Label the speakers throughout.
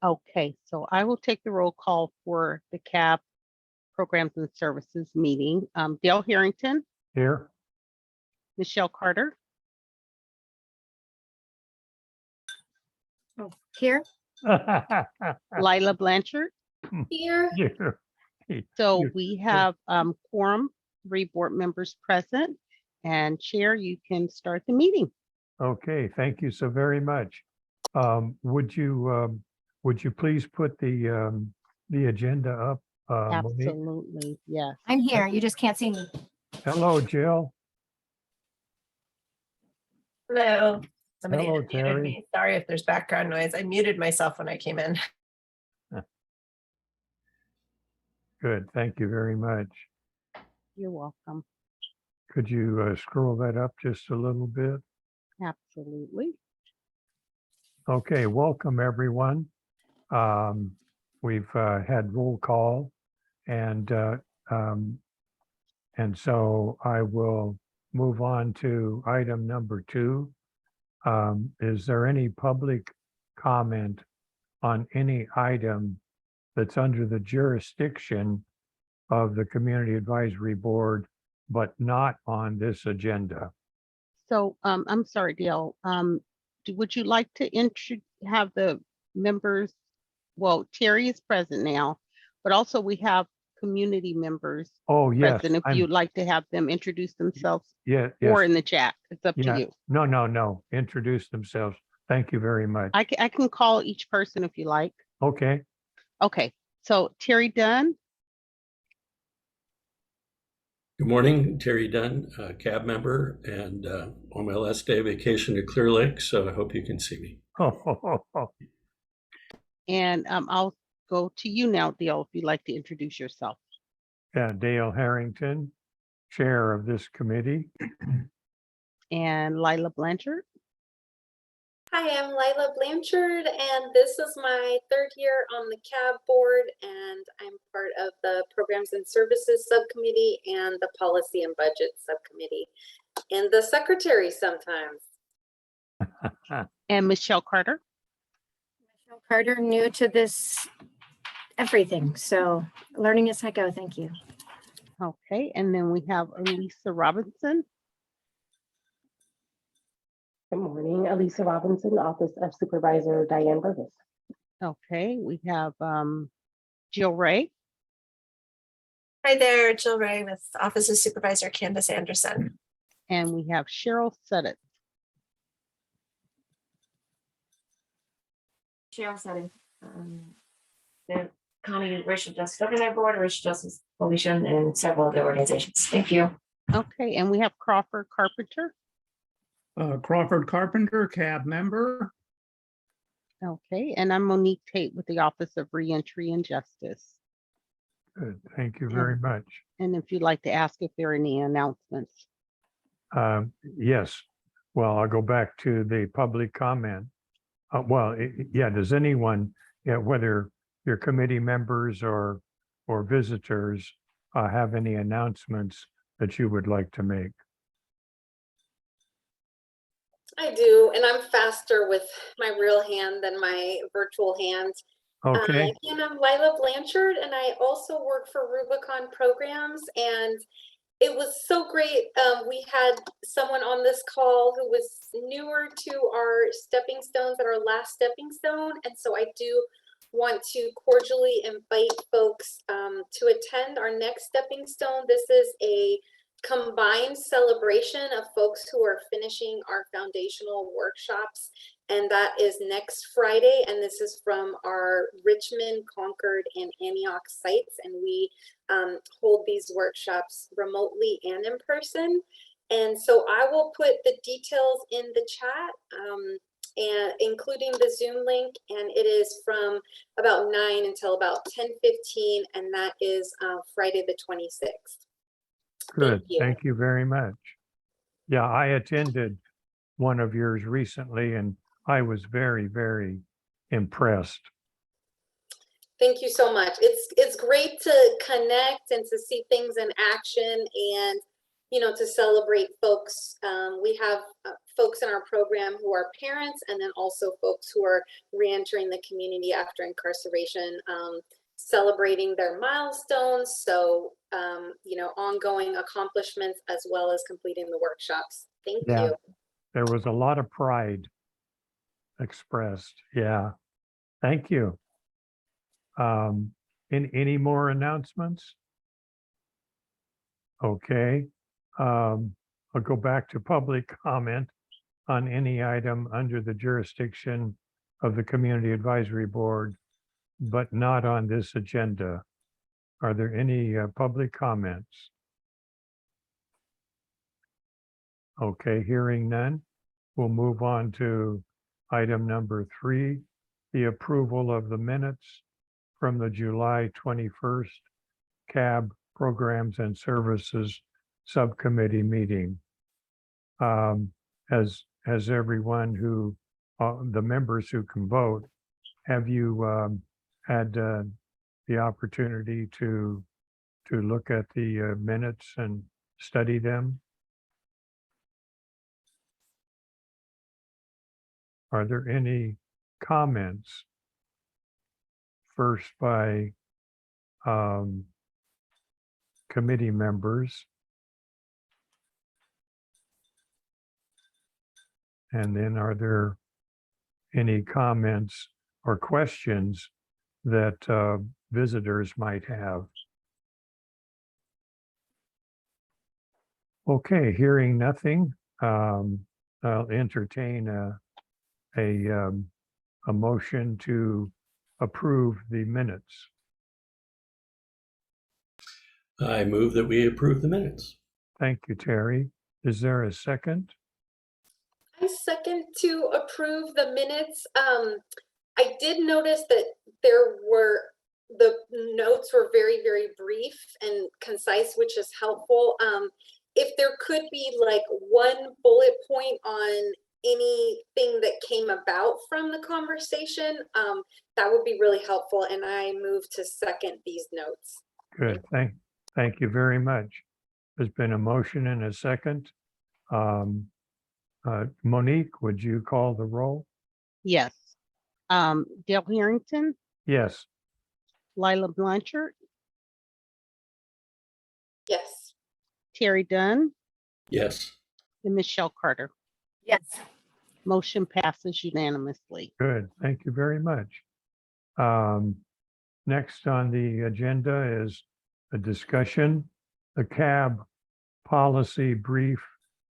Speaker 1: Okay, so I will take the roll call for the CAB Programs and Services meeting. Dale Harrington,
Speaker 2: Here.
Speaker 1: Michelle Carter,
Speaker 3: Here.
Speaker 1: Lila Blanchard.
Speaker 3: Here.
Speaker 1: So we have quorum, 3 board members present, and Chair, you can start the meeting.
Speaker 2: Okay, thank you so very much. Would you please put the agenda up? Monique?
Speaker 1: Absolutely, yes.
Speaker 3: I'm here. You just can't see me.
Speaker 2: Hello, Jill.
Speaker 4: Hello. Somebody
Speaker 2: Hello,
Speaker 4: muted
Speaker 2: Terry.
Speaker 4: me. Sorry if there's background noise. I muted myself when I came in.
Speaker 2: Good, thank you very much.
Speaker 1: You're welcome.
Speaker 2: Could you scroll that up just a little bit?
Speaker 1: Absolutely.
Speaker 2: Okay, welcome everyone. We've had roll call and so I will move on to item number 2. Is there any public comment on any item that's under the jurisdiction of the Community Advisory Board, but not on this agenda?
Speaker 1: So I'm sorry, Dale. Would you like to have the members? Well, Terry is present now, but also we have community members
Speaker 2: Oh, yes.
Speaker 1: present. If you'd like to have them introduce themselves
Speaker 2: Yeah,
Speaker 1: or
Speaker 2: yes.
Speaker 1: in the chat, it's up
Speaker 2: Yeah.
Speaker 1: to you.
Speaker 2: No. Introduce themselves. Thank you very much.
Speaker 1: I can call each person if you like.
Speaker 2: Okay,
Speaker 1: Okay, so Terry Dunn,
Speaker 5: Good morning, Terry Dunn, cab member, and on my last day of vacation to Clear Lake, so I hope you can see me.
Speaker 1: and I'll go to you now, Dale, if you'd like to introduce yourself.
Speaker 2: Yeah, Dale Harrington, Chair of this committee.
Speaker 1: And Lila Blanchard.
Speaker 6: Hi, I'm Lila Blanchard, and this is my 3rd year on the CAB board, and I'm part of the Programs and Services Subcommittee and the Policy and Budget Subcommittee, and the secretary sometimes.
Speaker 1: And Michelle Carter.
Speaker 3: Michelle Carter, new to this everything. So learning as I go. Thank you.
Speaker 1: Okay, and then we have Elisa Robinson.
Speaker 7: Good morning, Elisa Robinson, Office of Supervisor Diane Burgess.
Speaker 1: Okay, we have Jill Ray.
Speaker 4: Hi there, Jill Ray with Office of Supervisor Candace Anderson.
Speaker 1: And we have Cheryl Sutton.
Speaker 8: Cheryl Sutton, the County Racial Justice Oversight Board, Racial Justice Coalition, and several other organizations. Thank you.
Speaker 1: Okay, and we have Crawford Carpenter.
Speaker 9: Crawford Carpenter, cab member.
Speaker 1: Okay, and I'm Monique Tate with the Office of Reentry and Justice.
Speaker 2: Good, thank you very much.
Speaker 1: And if you'd like to ask if there are any announcements.
Speaker 2: Yes, well, I'll go back to the public comment. Yeah, does anyone, whether your committee members or visitors have any announcements that you would like to make?
Speaker 6: I do, and I'm faster with my real hand than my virtual hand.
Speaker 2: Okay.
Speaker 6: And I'm Lila Blanchard, and I also work for Rubicon Programs, and it was so great. We had someone on this call who was newer to our stepping stones at our last stepping stone, and so I do want to cordially invite folks to attend our next stepping stone. This is a combined celebration of folks who are finishing our foundational workshops, and that is next Friday, and this is from our Richmond, Concord, and Antioch sites, and we hold these workshops remotely and in person. And so I will put the details in the chat, and including the Zoom link, and it is from about 9 until about 10:15, and that is Friday the 26th.
Speaker 2: Good, thank you very much. Yeah, I attended one of yours recently and I was very, very impressed.
Speaker 6: Thank you so much. It's great to connect and to see things in action, and to celebrate folks. We have folks in our program who are parents, and then also folks who are reentering the community after incarceration, celebrating their milestones. So, ongoing accomplishments as well as completing the workshops. Thank
Speaker 2: Yeah.
Speaker 6: you.
Speaker 2: There was a lot of pride expressed. Yeah. Thank you. Any more announcements? Okay. I'll go back to public comment on any item under the jurisdiction of the Community Advisory Board, but not on this agenda. Are there any public comments? Okay, hearing none, we'll move on to item number 3, the approval of the minutes from the July 21st CAB Programs and Services Subcommittee meeting. As everyone who, the members who can vote, have you had the opportunity to look at the minutes and study them? Are there any comments? First by committee members. And then are there any comments or questions that visitors might have? Okay, hearing nothing, I'll entertain a motion to approve the minutes.
Speaker 5: I move that we approve the minutes.
Speaker 2: Thank you, Terry. Is there a second?
Speaker 6: I second to approve the minutes. I did notice that the notes were very, very brief and concise, which is helpful. If there could be like one bullet point on anything that came about from the conversation, that would be really helpful. And I move to second these notes.
Speaker 2: Good, thank you very much. There's been a motion and a second. Monique, would you call the roll?
Speaker 1: Yes. Dale Harrington,
Speaker 2: Yes.
Speaker 1: Lila Blanchard,
Speaker 6: Yes.
Speaker 1: Terry Dunn,
Speaker 5: Yes.
Speaker 1: and Michelle Carter.
Speaker 3: Yes.
Speaker 1: Motion passes unanimously.
Speaker 2: Good, thank you very much. Next on the agenda is a discussion, the CAB policy brief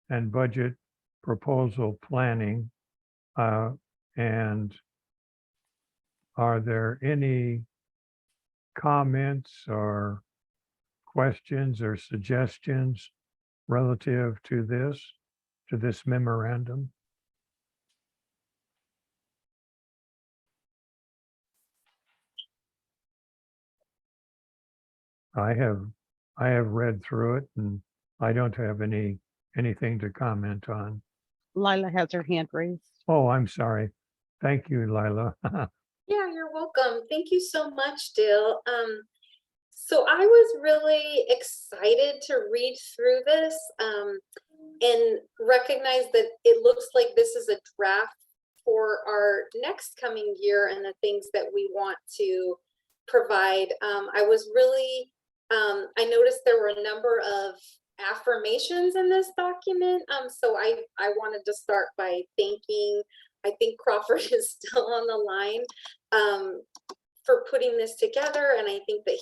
Speaker 2: and budget proposal planning. And are there any comments or questions or suggestions relative to this memorandum? I have read through it and I don't have anything to comment on.
Speaker 1: Lila has her hand raised.
Speaker 2: Oh, I'm sorry. Thank you, Lila.
Speaker 6: Yeah, you're welcome. Thank you so much, Dale. So I was really excited to read through this and recognize that it looks like this is a draft for our next coming year and the things that we want to provide. I was really, I noticed there were a number of affirmations in this document. So I wanted to start by thanking, I think Crawford is still on the line, for putting this together. And I think that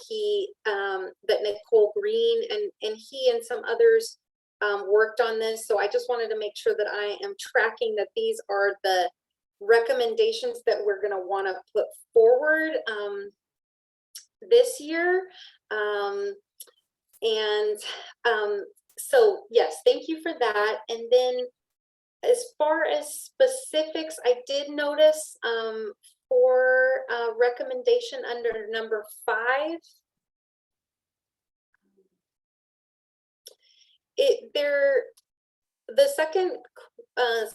Speaker 6: that Nicole Green and he and some others worked on this. So I just wanted to make sure that I am tracking that these are the recommendations that we're going to want to put forward this year. So yes, thank you for that. And then as far as specifics, I did notice for recommendation under number 5, the second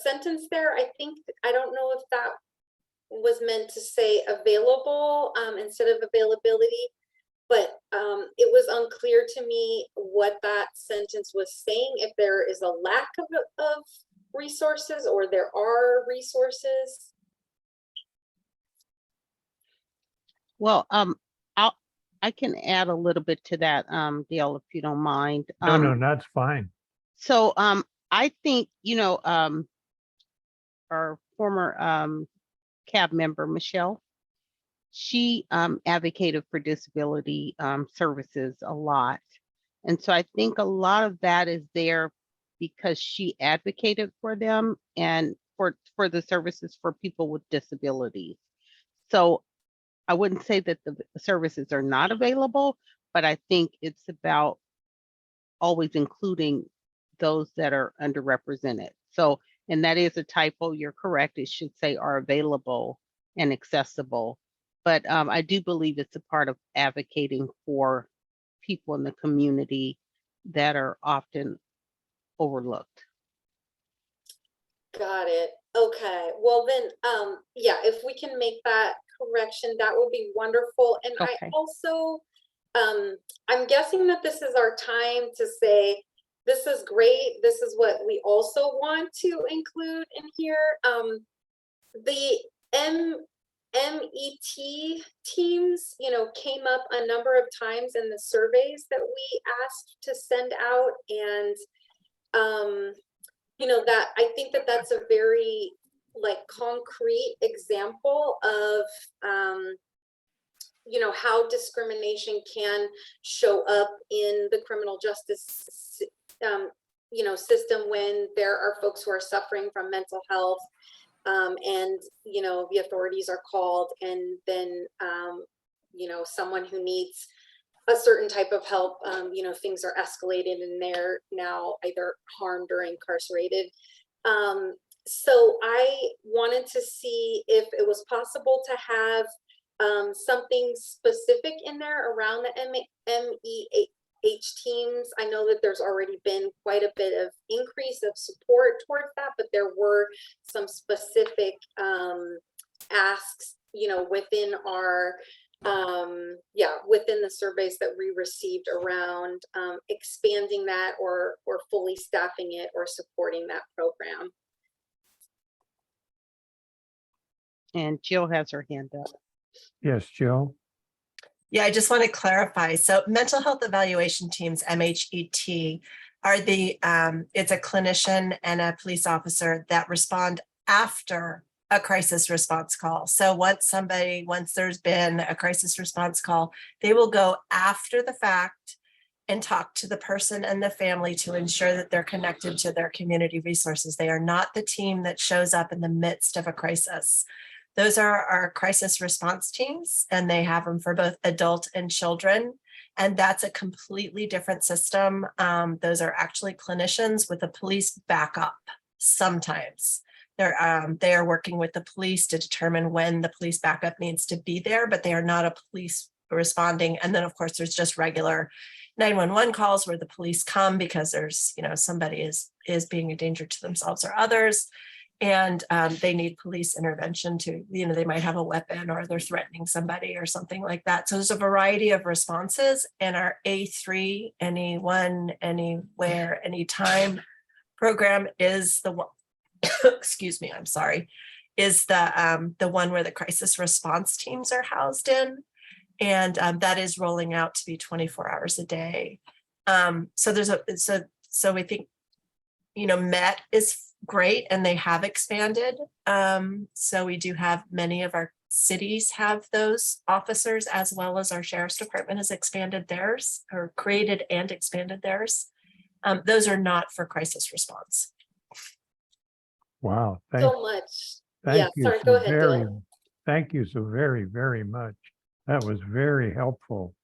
Speaker 6: sentence there, I don't know if that was meant to say available instead of availability, but it was unclear to me what that sentence was saying, if there is a lack of resources, or there are resources?
Speaker 1: Well, I can add a little bit to that, Dale, if you don't mind.
Speaker 2: No, that's fine.
Speaker 1: So, I think, our former, CAB member, Michelle, she, advocated for disability, services a lot. And so I think a lot of that is there because she advocated for them and for the services for people with disabilities. So I wouldn't say that the services are not available, but I think it's about always including those that are underrepresented. So, and that is a typo, you're correct, it should say are available and accessible. But I do believe it's a part of advocating for people in the community that are often overlooked.
Speaker 6: Got it. Okay. Well then, yeah, if we can make that correction, that would be wonderful. And I
Speaker 1: Okay.
Speaker 6: also, I'm guessing that this is our time to say, this is great. This is what we also want to include in here. The MET teams, came up a number of times in the surveys that we asked to send out. And, that I think that that's a very concrete example of, how discrimination can show up in the criminal justice system when there are folks who are suffering from mental health, and the authorities are called, and then someone who needs a certain type of help, things are escalated and they're now either harmed or incarcerated. So I wanted to see if it was possible to have something specific in there around the MEH teams. I know that there's already been quite a bit of increase of support towards that, but there were some specific asks, within our within the surveys that we received around expanding that or fully staffing it or supporting that program.
Speaker 1: And Jill has her hand up.
Speaker 2: Yes, Jill.
Speaker 10: Yeah, I just want to clarify. So mental health evaluation teams, MHET, are it's a clinician and a police officer that respond after a crisis response call. So once there's been a crisis response call, they will go after the fact and talk to the person and the family to ensure that they're connected to their community resources. They are not the team that shows up in the midst of a crisis. Those are our crisis response teams, and they have them for both adult and children. And that's a completely different system. Those are actually clinicians with a police backup sometimes. They are working with the police to determine when the police backup needs to be there, but they are not a police responding. And then, of course, there's just regular 911 calls where the police come because there's, somebody is being a danger to themselves or others. And they need police intervention to, they might have a weapon or they're threatening somebody or something like that. So there's a variety of responses, and our A3, anyone, anywhere, anytime program is the one, excuse me, I'm sorry, is the one where the crisis response teams are housed in. And that is rolling out to be 24 hours a day. So we think, MET is great, and they have expanded. So we do have many of our cities have those officers, as well as our sheriff's department has expanded theirs, or created and expanded theirs. Those are not for crisis response.
Speaker 2: Wow.
Speaker 6: So much.
Speaker 2: Thank you
Speaker 6: sorry,
Speaker 2: so
Speaker 6: go ahead, Dale.
Speaker 2: Thank you so very, very much. That was very helpful.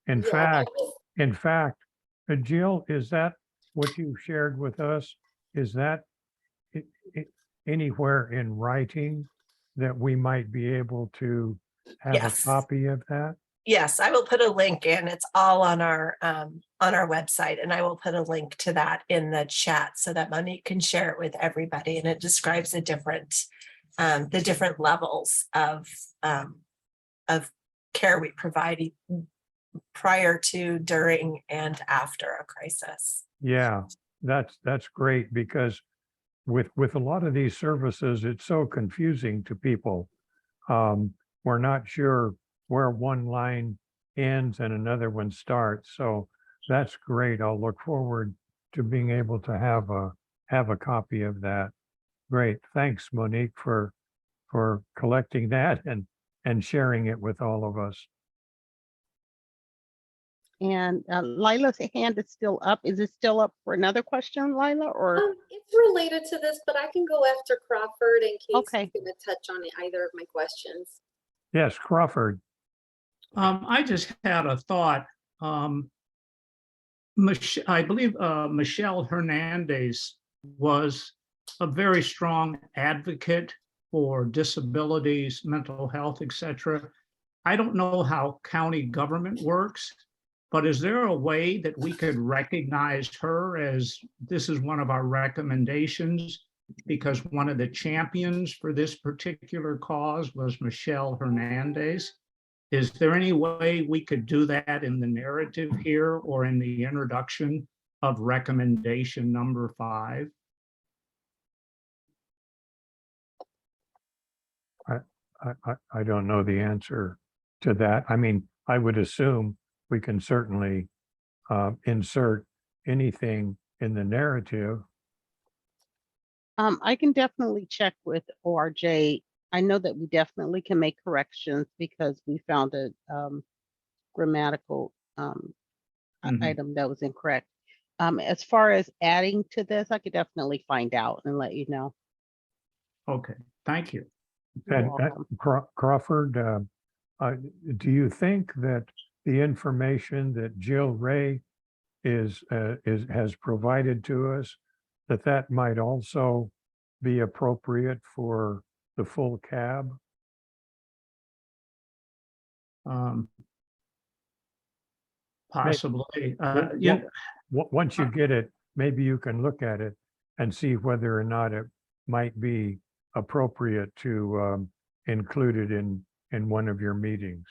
Speaker 2: In fact, Jill, is that what you shared with us? Is that anywhere in writing that we might be able to have
Speaker 10: Yes.
Speaker 2: a copy of that?
Speaker 10: Yes, I will put a link in. It's all on our website, and I will put a link to that in the chat so that Monique can share it with everybody. And it describes the different levels of care we provide prior to, during, and after a crisis.
Speaker 2: Yeah, that's great because with a lot of these services, it's so confusing to people. We're not sure where one line ends and another one starts. So that's great. I'll look forward to being able to have a copy of that. Great. Thanks, Monique, for collecting that and sharing it with all of us.
Speaker 1: And Lila's hand is still up. Is it still up for another question, Lila, or?
Speaker 6: It's related to this, but I can go after Crawford in case
Speaker 1: Okay.
Speaker 6: he's gonna touch on either of my questions.
Speaker 2: Yes, Crawford.
Speaker 9: I just had a thought. I believe Michelle Hernandez was a very strong advocate for disabilities, mental health, etc. I don't know how county government works, but is there a way that we could recognize her as this is one of our recommendations? Because one of the champions for this particular cause was Michelle Hernandez. Is there any way we could do that in the narrative here or in the introduction of recommendation number 5?
Speaker 2: I don't know the answer to that. I mean, I would assume we can certainly insert anything in the narrative.
Speaker 1: I can definitely check with ORJ. I know that we definitely can make corrections because we found a grammatical item that was incorrect. As far as adding to this, I could definitely find out and let you know.
Speaker 9: Okay, thank you.
Speaker 1: You're
Speaker 2: And
Speaker 1: welcome.
Speaker 2: Crawford, do you think that the information that Jill Ray has provided to us, that might also be appropriate for the full cab?
Speaker 9: Possibly.
Speaker 2: Once you get it, maybe you can look at it and see whether or not it might be appropriate to include it in one of your meetings.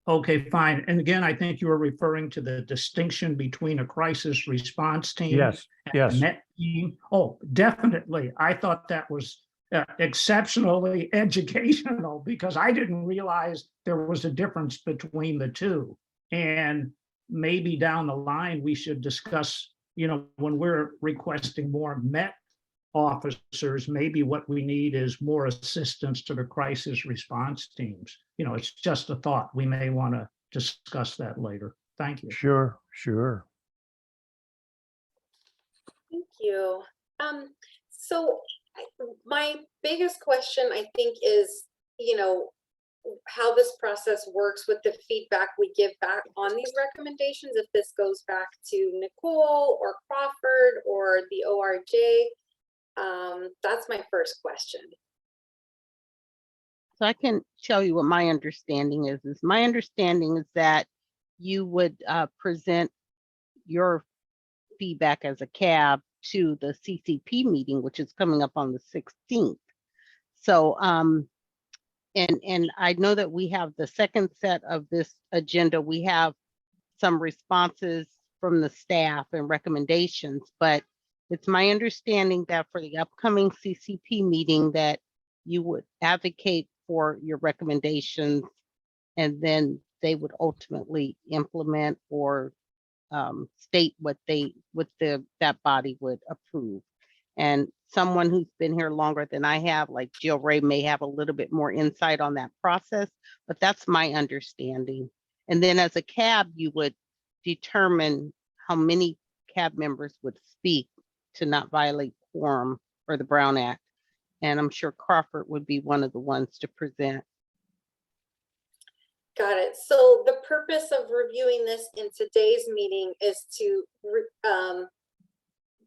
Speaker 9: Okay, fine. And again, I think you were referring to the distinction between a crisis response team.
Speaker 2: Yes, yes.
Speaker 9: And that team. Oh, definitely. I thought that was exceptionally educational because I didn't realize there was a difference between the two. And maybe down the line, we should discuss, when we're requesting more MET officers, maybe what we need is more assistance to the crisis response teams. It's just a thought. We may want to discuss that later. Thank you.
Speaker 2: Sure.
Speaker 6: Thank you. So my biggest question, I think, is, how this process works with the feedback we give back on these recommendations, if this goes back to Nicole or Crawford or the ORJ. That's my first question.
Speaker 1: So I can tell you what my understanding is. My understanding is that you would present your feedback as a CAB to the CCP meeting, which is coming up on the 16th. So, and I know that we have the second set of this agenda. We have some responses from the staff and recommendations, but it's my understanding that for the upcoming CCP meeting that you would advocate for your recommendations and then they would ultimately implement or state what that body would approve. And someone who's been here longer than I have, like Jill Ray, may have a little bit more insight on that process, but that's my understanding. And then as a CAB, you would determine how many CAB members would speak to not violate quorum or the Brown Act. And I'm sure Crawford would be one of the ones to present.
Speaker 6: Got it. So the purpose of reviewing this in today's meeting is to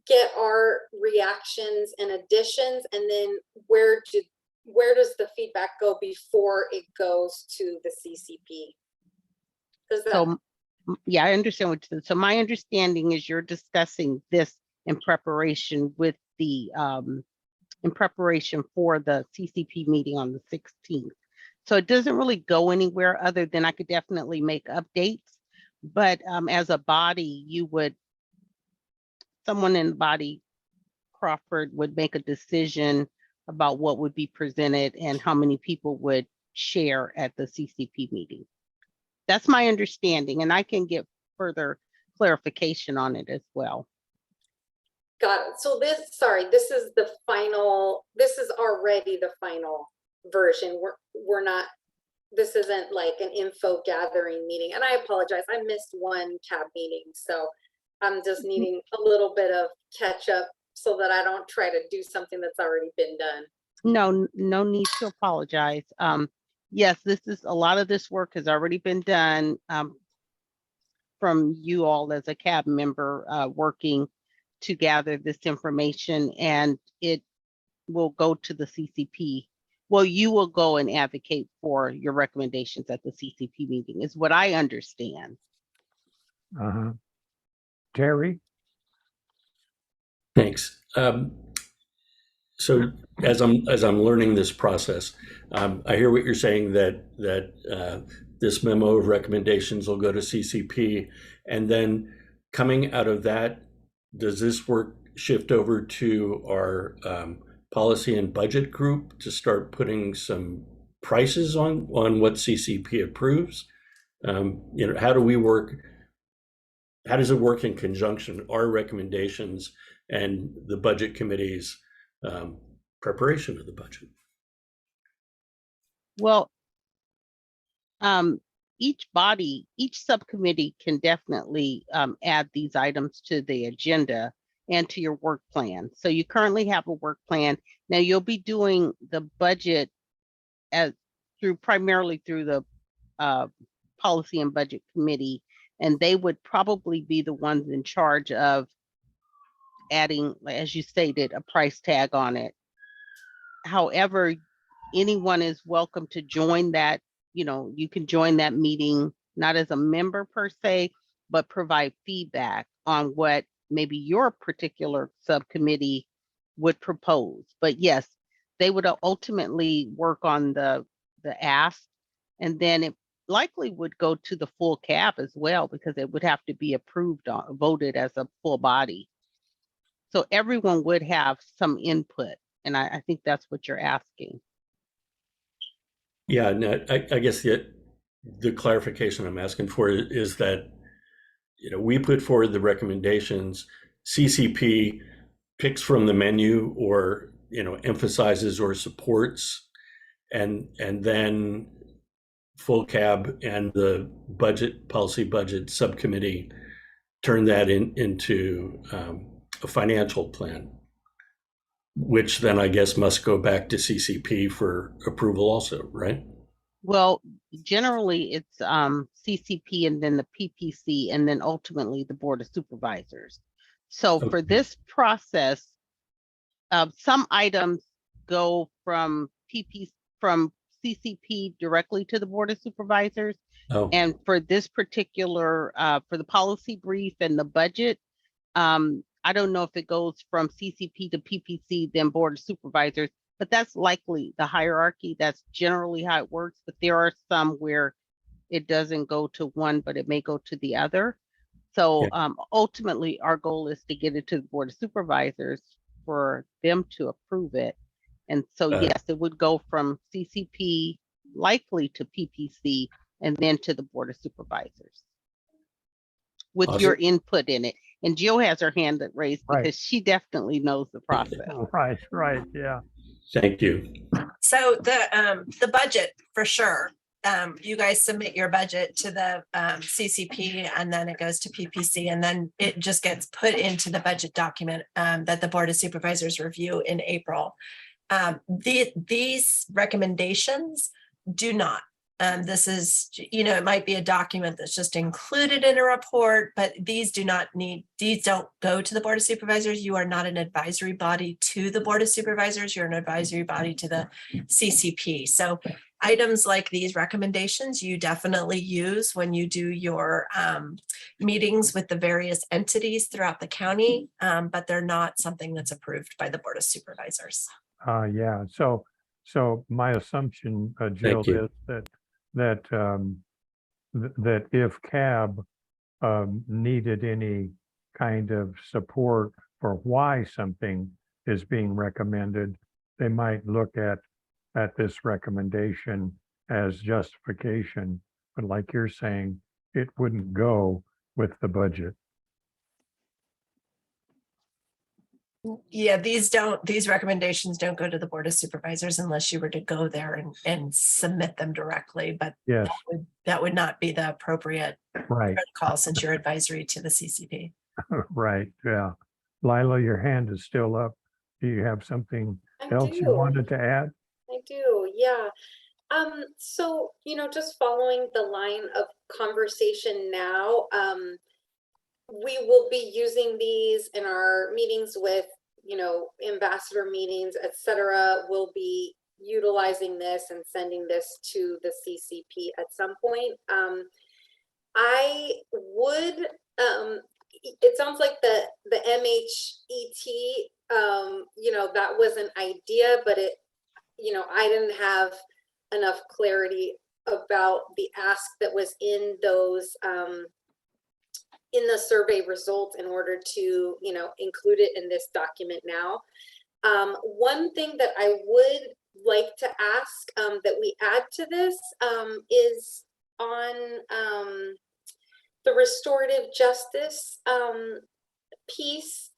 Speaker 6: get our reactions and additions, and then where does the feedback go before it goes to the CCP?
Speaker 1: So, yeah, I understand what you said. So my understanding is you're discussing this in preparation with the in preparation for the CCP meeting on the 16th. So it doesn't really go anywhere other than I could definitely make updates. But as a body, you would someone in the body, Crawford, would make a decision about what would be presented and how many people would share at the CCP meeting. That's my understanding, and I can get further clarification on it as well.
Speaker 6: Got it. So this is the final, this is already the final version. We're not, this isn't like an info gathering meeting. And I apologize, I missed one CAB meeting. So I'm just needing a little bit of catch up so that I don't try to do something that's already been done.
Speaker 1: No need to apologize. Yes, a lot of this work has already been done from you all as a CAB member working to gather this information, and it will go to the CCP. Well, you will go and advocate for your recommendations at the CCP meeting, is what I understand.
Speaker 2: Terry?
Speaker 5: Thanks. So as I'm learning this process, I hear what you're saying, that this memo of recommendations will go to CCP, and then coming out of that, does this work shift over to our policy and budget group to start putting some prices on what CCP approves? How do we work? How does it work in conjunction, our recommendations and the budget committee's preparation of the budget?
Speaker 1: Well, each subcommittee can definitely add these items to the agenda and to your work plan. So you currently have a work plan. Now you'll be doing the budget primarily through the policy and budget committee, and they would probably be the ones in charge of adding, as you stated, a price tag on it. However, anyone is welcome to join that. You can join that meeting, not as a member per se, but provide feedback on what maybe your particular subcommittee would propose. But yes, they would ultimately work on the ask, and then it likely would go to the full CAB as well, because it would have to be voted as a full body. So everyone would have some input, and I think that's what you're asking.
Speaker 5: Yeah, no, I guess the clarification I'm asking for is that, we put forward the recommendations, CCP picks from the menu or, emphasizes or supports, and then full CAB and the policy budget subcommittee turn that into a financial plan, which then I guess must go back to CCP for approval also, right?
Speaker 1: Well, generally it's CCP and then the PPC and then ultimately the Board of Supervisors. So for this process, some items go from CCP directly to the Board of Supervisors.
Speaker 5: Oh.
Speaker 1: And for this particular, for the policy brief and the budget, I don't know if it goes from CCP to PPC, then Board of Supervisors, but that's likely the hierarchy. That's generally how it works. But there are some where it doesn't go to one, but it may go to the other. So ultimately, our goal is to get it to the Board of Supervisors for them to approve it. And so, yes, it would go from CCP likely to PPC and then to the Board of Supervisors with
Speaker 5: Awesome.
Speaker 1: your input in it. And Jill has her hand raised because
Speaker 2: Right.
Speaker 1: she definitely knows the process.
Speaker 2: Right, yeah.
Speaker 5: Thank you.
Speaker 10: So the budget, for sure. You guys submit your budget to the CCP, and then it goes to PPC, and then it just gets put into the budget document that the Board of Supervisors review in April. These recommendations do not. This is, it might be a document that's just included in a report, but these don't go to the Board of Supervisors. You are not an advisory body to the Board of Supervisors. You're an advisory body to the CCP. So items like these recommendations, you definitely use when you do your meetings with the various entities throughout the county, but they're not something that's approved by the Board of Supervisors.
Speaker 2: Yeah, so my assumption, Jill,
Speaker 5: Thank you.
Speaker 2: is that if CAB needed any kind of support for why something is being recommended, they might look at this recommendation as justification. But like you're saying, it wouldn't go with the budget.
Speaker 10: Yeah, these recommendations don't go to the Board of Supervisors unless you were to go there and submit them directly, but
Speaker 2: Yes,
Speaker 10: that would not be the appropriate
Speaker 2: right,
Speaker 10: protocol since you're advisory to the CCP.
Speaker 2: right, yeah. Lila, your hand is still up. Do you have something
Speaker 6: I
Speaker 2: else you
Speaker 6: do.
Speaker 2: wanted to add?
Speaker 6: I do, yeah. So, just following the line of conversation now, we will be using these in our meetings with, ambassador meetings, et cetera. We'll be utilizing this and sending this to the CCP at some point. I would, it sounds like the MHET, that was an idea, but I didn't have enough clarity about the ask that was in those, in the survey results in order to, include it in this document now. One thing that I would like to ask that we add to this is on the restorative justice piece.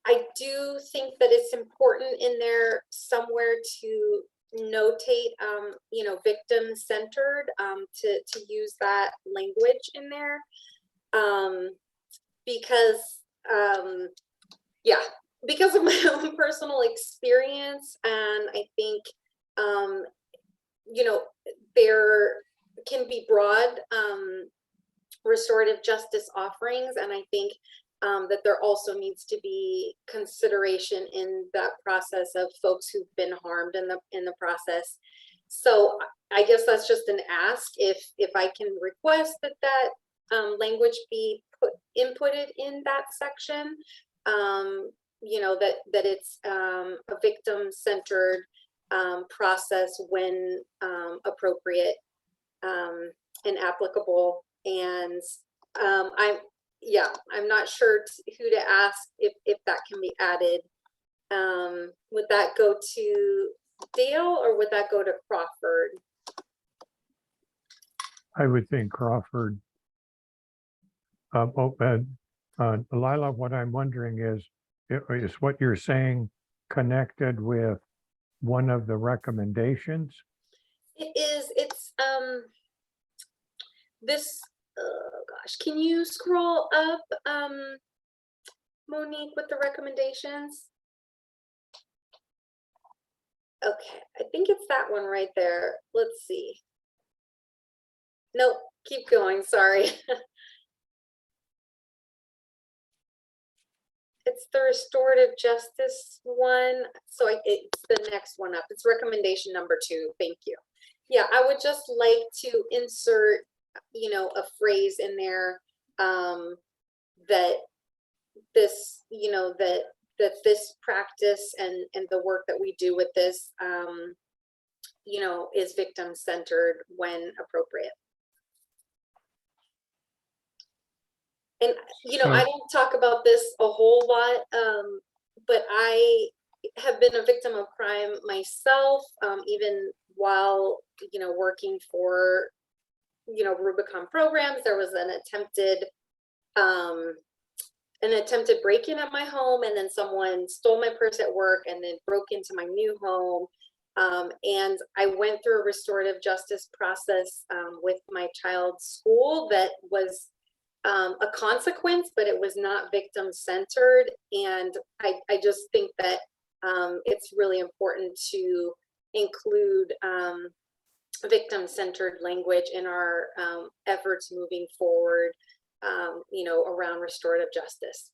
Speaker 6: I do think that it's important in there somewhere to notate, victim-centered, to use that language in there. Because, because of my own personal experience, and I think, there can be broad restorative justice offerings, and I think that there also needs to be consideration in that process of folks who've been harmed in the process. So I guess that's just an ask, if I can request that language be inputted in that section, that it's a victim-centered process when appropriate and applicable. And I'm not sure who to ask if that can be added. Would that go to Dale or would that go to Crawford?
Speaker 2: I would think Crawford. Lila, what I'm wondering is what you're saying connected with one of the recommendations?
Speaker 6: It is. It's this. Oh gosh, can you scroll up, Monique, with the recommendations? Okay, I think it's that one right there. Let's see. Nope, keep going, sorry. It's the restorative justice one. So it's the next one up. It's recommendation number 2. Thank you. Yeah, I would just like to insert, a phrase in there that this, that this practice and the work that we do with this, is victim-centered when appropriate. And, I don't talk about this a whole lot, but I have been a victim of crime myself, even while, working for, Rubicon programs. There was an attempted break-in at my home, and then someone stole my purse at work and then broke into my new home. And I went through a restorative justice process with my child's school that was a consequence, but it was not victim-centered. And I just think that it's really important to include victim-centered language in our efforts moving forward, around restorative justice.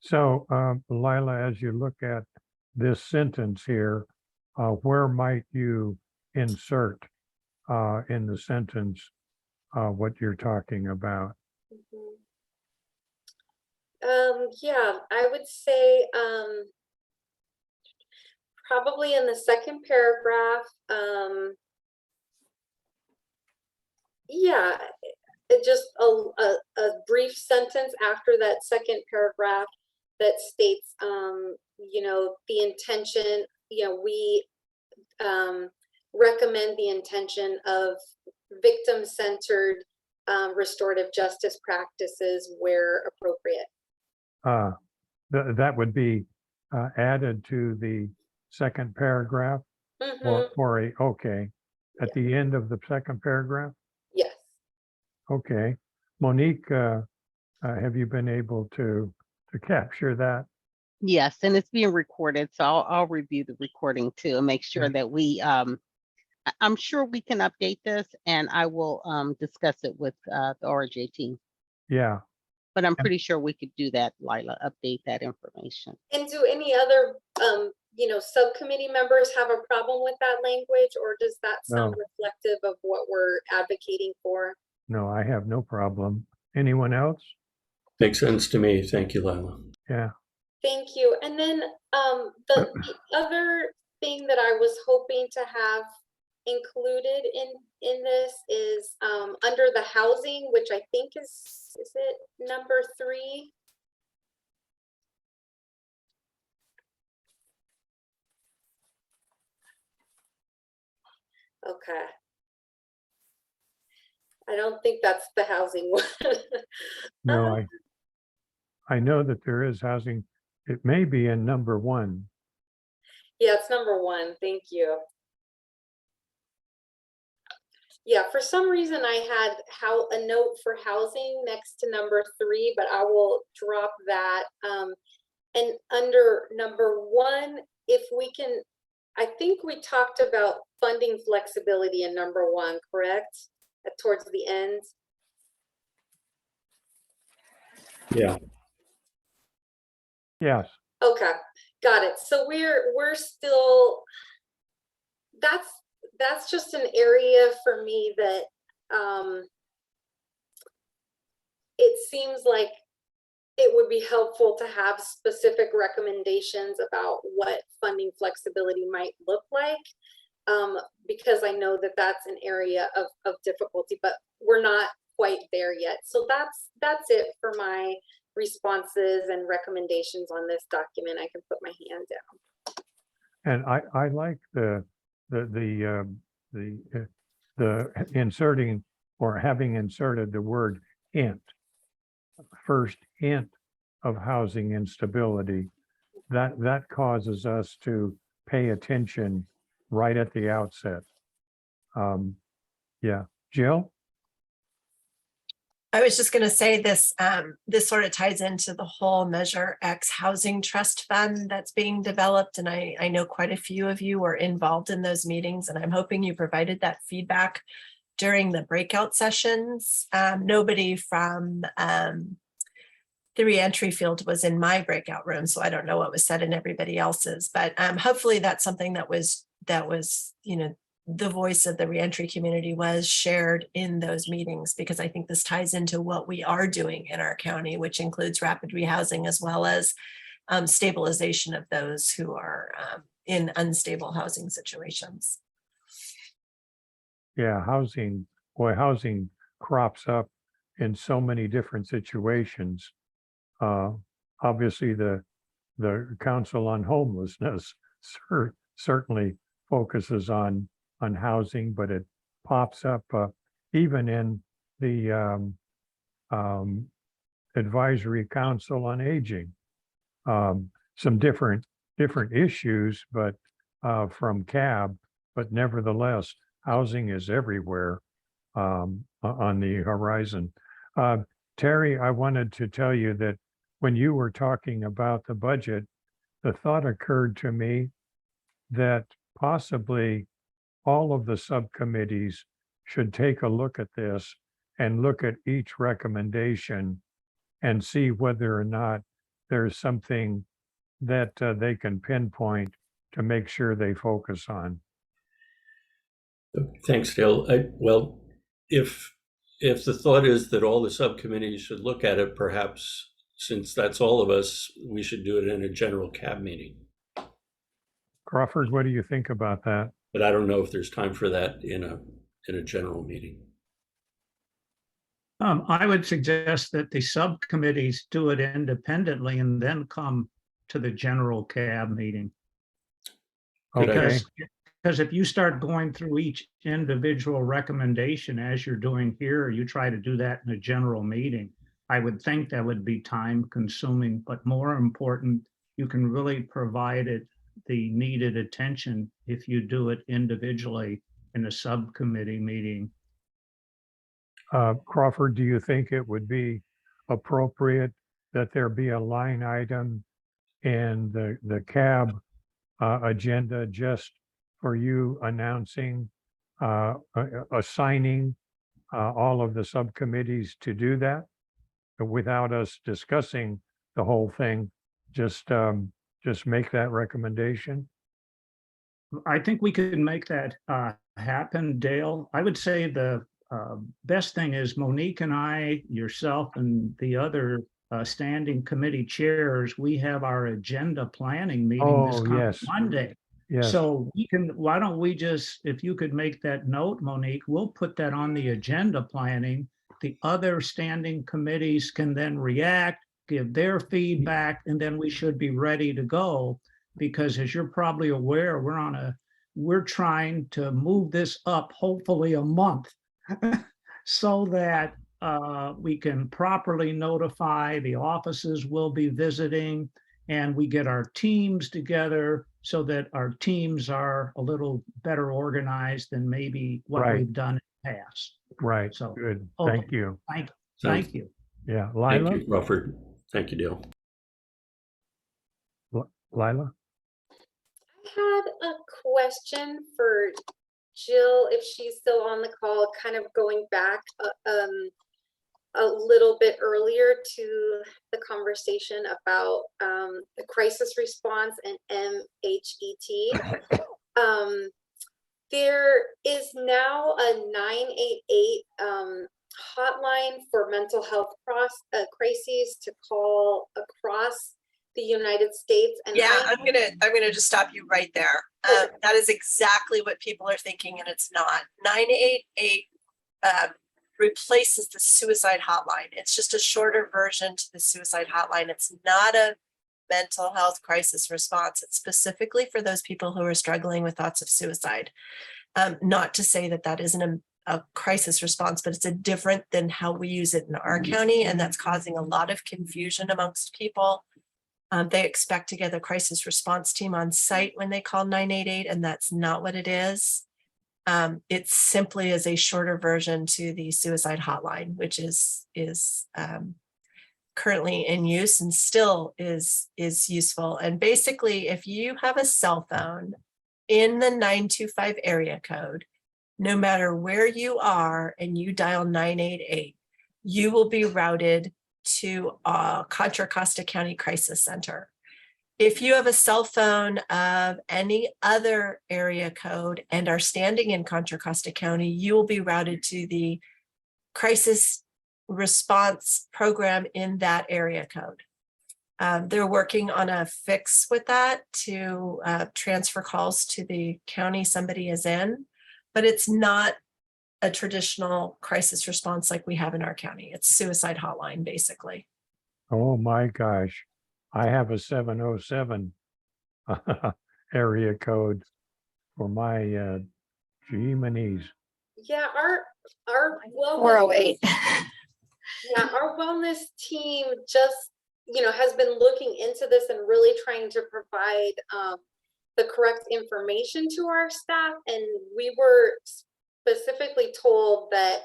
Speaker 2: So, Lila, as you look at this sentence here, where might you insert in the sentence what you're talking about?
Speaker 6: Yeah, I would say probably in the second paragraph. Yeah, it just a brief sentence after that second paragraph that states, you know, the intention, you know, we recommend the intention of victim-centered restorative justice practices where appropriate.
Speaker 2: That would be added to the second paragraph
Speaker 6: Mhm.
Speaker 2: or okay, at the end of the second paragraph?
Speaker 6: Yes.
Speaker 2: Okay. Monique, have you been able to capture that?
Speaker 1: Yes, and it's being recorded, so I'll review the recording too and make sure that we, I'm sure we can update this, and I will discuss it with the RJ team.
Speaker 2: Yeah.
Speaker 1: But I'm pretty sure we could do that, Lila, update that information.
Speaker 6: And do any other, you know, subcommittee members have a problem with that language, or does that sound
Speaker 2: No.
Speaker 6: reflective of what we're advocating for?
Speaker 2: No, I have no problem. Anyone else?
Speaker 5: Makes sense to me. Thank you, Lila.
Speaker 2: Yeah.
Speaker 6: Thank you. And then the other thing that I was hoping to have included in this is under the housing, which I think is it number 3? Okay. I don't think that's the housing one.
Speaker 2: No, I know that there is housing. It may be in number 1.
Speaker 6: Yeah, it's number 1. Thank you. Yeah, for some reason I had a note for housing next to number 3, but I will drop that. And under number 1, if we can, I think we talked about funding flexibility in number 1, correct? Towards the end.
Speaker 5: Yeah.
Speaker 2: Yes.
Speaker 6: Okay, got it. So we're still, that's just an area for me that it seems like it would be helpful to have specific recommendations about what funding flexibility might look like, because I know that that's an area of difficulty, but we're not quite there yet. So that's it for my responses and recommendations on this document. I can put my hand down.
Speaker 2: And I like the inserting or having inserted the word hint. First hint of housing instability. That causes us to pay attention right at the outset. Yeah, Jill?
Speaker 10: I was just going to say this, this sort of ties into the whole Measure X Housing Trust Fund that's being developed. And I know quite a few of you were involved in those meetings, and I'm hoping you provided that feedback during the breakout sessions. Nobody from the reentry field was in my breakout room, so I don't know what was said in everybody else's, but hopefully that's something that was, you know, the voice of the reentry community was shared in those meetings, because I think this ties into what we are doing in our county, which includes rapid rehousing as well as stabilization of those who are in unstable housing situations.
Speaker 2: Yeah, housing crops up in so many different situations. Obviously, the Council on Homelessness certainly focuses on housing, but it pops up even in the Advisory Council on Aging. Some different issues, but from CAB, but nevertheless, housing is everywhere on the horizon. Terry, I wanted to tell you that when you were talking about the budget, the thought occurred to me that possibly all of the subcommittees should take a look at this and look at each recommendation and see whether or not there's something that they can pinpoint to make sure they focus on.
Speaker 5: Thanks, Dale. Well, if the thought is that all the subcommittees should look at it, perhaps since that's all of us, we should do it in a general CAB meeting.
Speaker 2: Crawford, what do you think about that?
Speaker 5: But I don't know if there's time for that in a general meeting.
Speaker 9: I would suggest that the subcommittees do it independently and then come to the general CAB meeting.
Speaker 5: Good idea.
Speaker 2: Okay,
Speaker 9: Because if you start going through each individual recommendation as you're doing here, you try to do that in a general meeting, I would think that would be time consuming, but more important, you can really provide it the needed attention if you do it individually in a subcommittee meeting.
Speaker 2: Crawford, do you think it would be appropriate that there be a line item in the CAB agenda just for you announcing, assigning all of the subcommittees to do that without us discussing the whole thing? Just make that recommendation.
Speaker 9: I think we could make that happen, Dale. I would say the best thing is Monique and I, yourself and the other standing committee chairs, we have our agenda planning meeting this
Speaker 2: Oh,
Speaker 9: coming
Speaker 2: yes.
Speaker 9: Monday.
Speaker 2: Yes,
Speaker 9: So we can, why don't we just, if you could make that note, Monique, we'll put that on the agenda planning. The other standing committees can then react, give their feedback, and then we should be ready to go. Because as you're probably aware, we're trying to move this up, hopefully a month, so that we can properly notify, the offices will be visiting, and we get our teams together so that our teams are a little better organized than maybe what
Speaker 2: Right.
Speaker 9: we've done in the past.
Speaker 2: right,
Speaker 9: So,
Speaker 2: good,
Speaker 9: okay.
Speaker 2: thank you.
Speaker 9: Thank you.
Speaker 2: Yeah,
Speaker 5: Thank
Speaker 2: Lila,
Speaker 5: you, Crawford. Thank you, Dale.
Speaker 2: Lila?
Speaker 6: I had a question for Jill, if she's still on the call, kind of going back a little bit earlier to the conversation about the crisis response and MHET. There is now a 988 hotline for mental health crises to call across the United States. And
Speaker 10: Yeah, I'm gonna just stop you right there. That is exactly what people are thinking, and it's not. 988 replaces the suicide hotline. It's just a shorter version to the suicide hotline. It's not a mental health crisis response. It's specifically for those people who are struggling with thoughts of suicide. Not to say that that isn't a crisis response, but it's a different than how we use it in our county, and that's causing a lot of confusion amongst people. They expect to get a crisis response team on site when they call 988, and that's not what it is. It simply is a shorter version to the suicide hotline, which is currently in use and still is useful. And basically, if you have a cell phone in the 925 area code, no matter where you are and you dial 988, you will be routed to Contra Costa County Crisis Center. If you have a cell phone of any other area code and are standing in Contra Costa County, you will be routed to the crisis response program in that area code. They're working on a fix with that to transfer calls to the county somebody is in, but it's not a traditional crisis response like we have in our county. It's suicide hotline, basically.
Speaker 2: Oh, my gosh. I have a 707 area code for my Gmeanies.
Speaker 6: yeah, our wellness
Speaker 3: 408.
Speaker 6: Yeah, our wellness team just, has been looking into this and really trying to provide the correct information to our staff. And we were specifically told that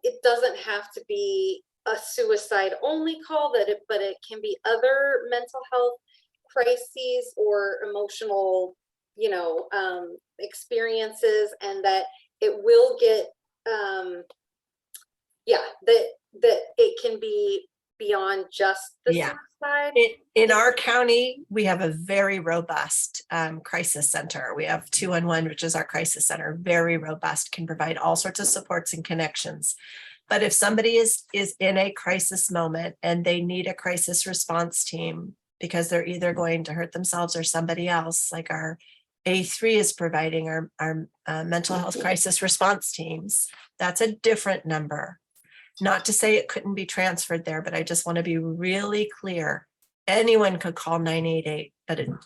Speaker 6: it doesn't have to be a suicide only call, but it can be other mental health crises or emotional, experiences, and that it will get, that it can be beyond just the
Speaker 10: Yeah.
Speaker 6: suicide.
Speaker 10: In our county, we have a very robust crisis center. We have 211, which is our crisis center, very robust, can provide all sorts of supports and connections. But if somebody is in a crisis moment and they need a crisis response team because they're either going to hurt themselves or somebody else, like our A3 is providing our mental health crisis response teams, that's a different number. Not to say it couldn't be transferred there, but I just want to be really clear. Anyone could call 988,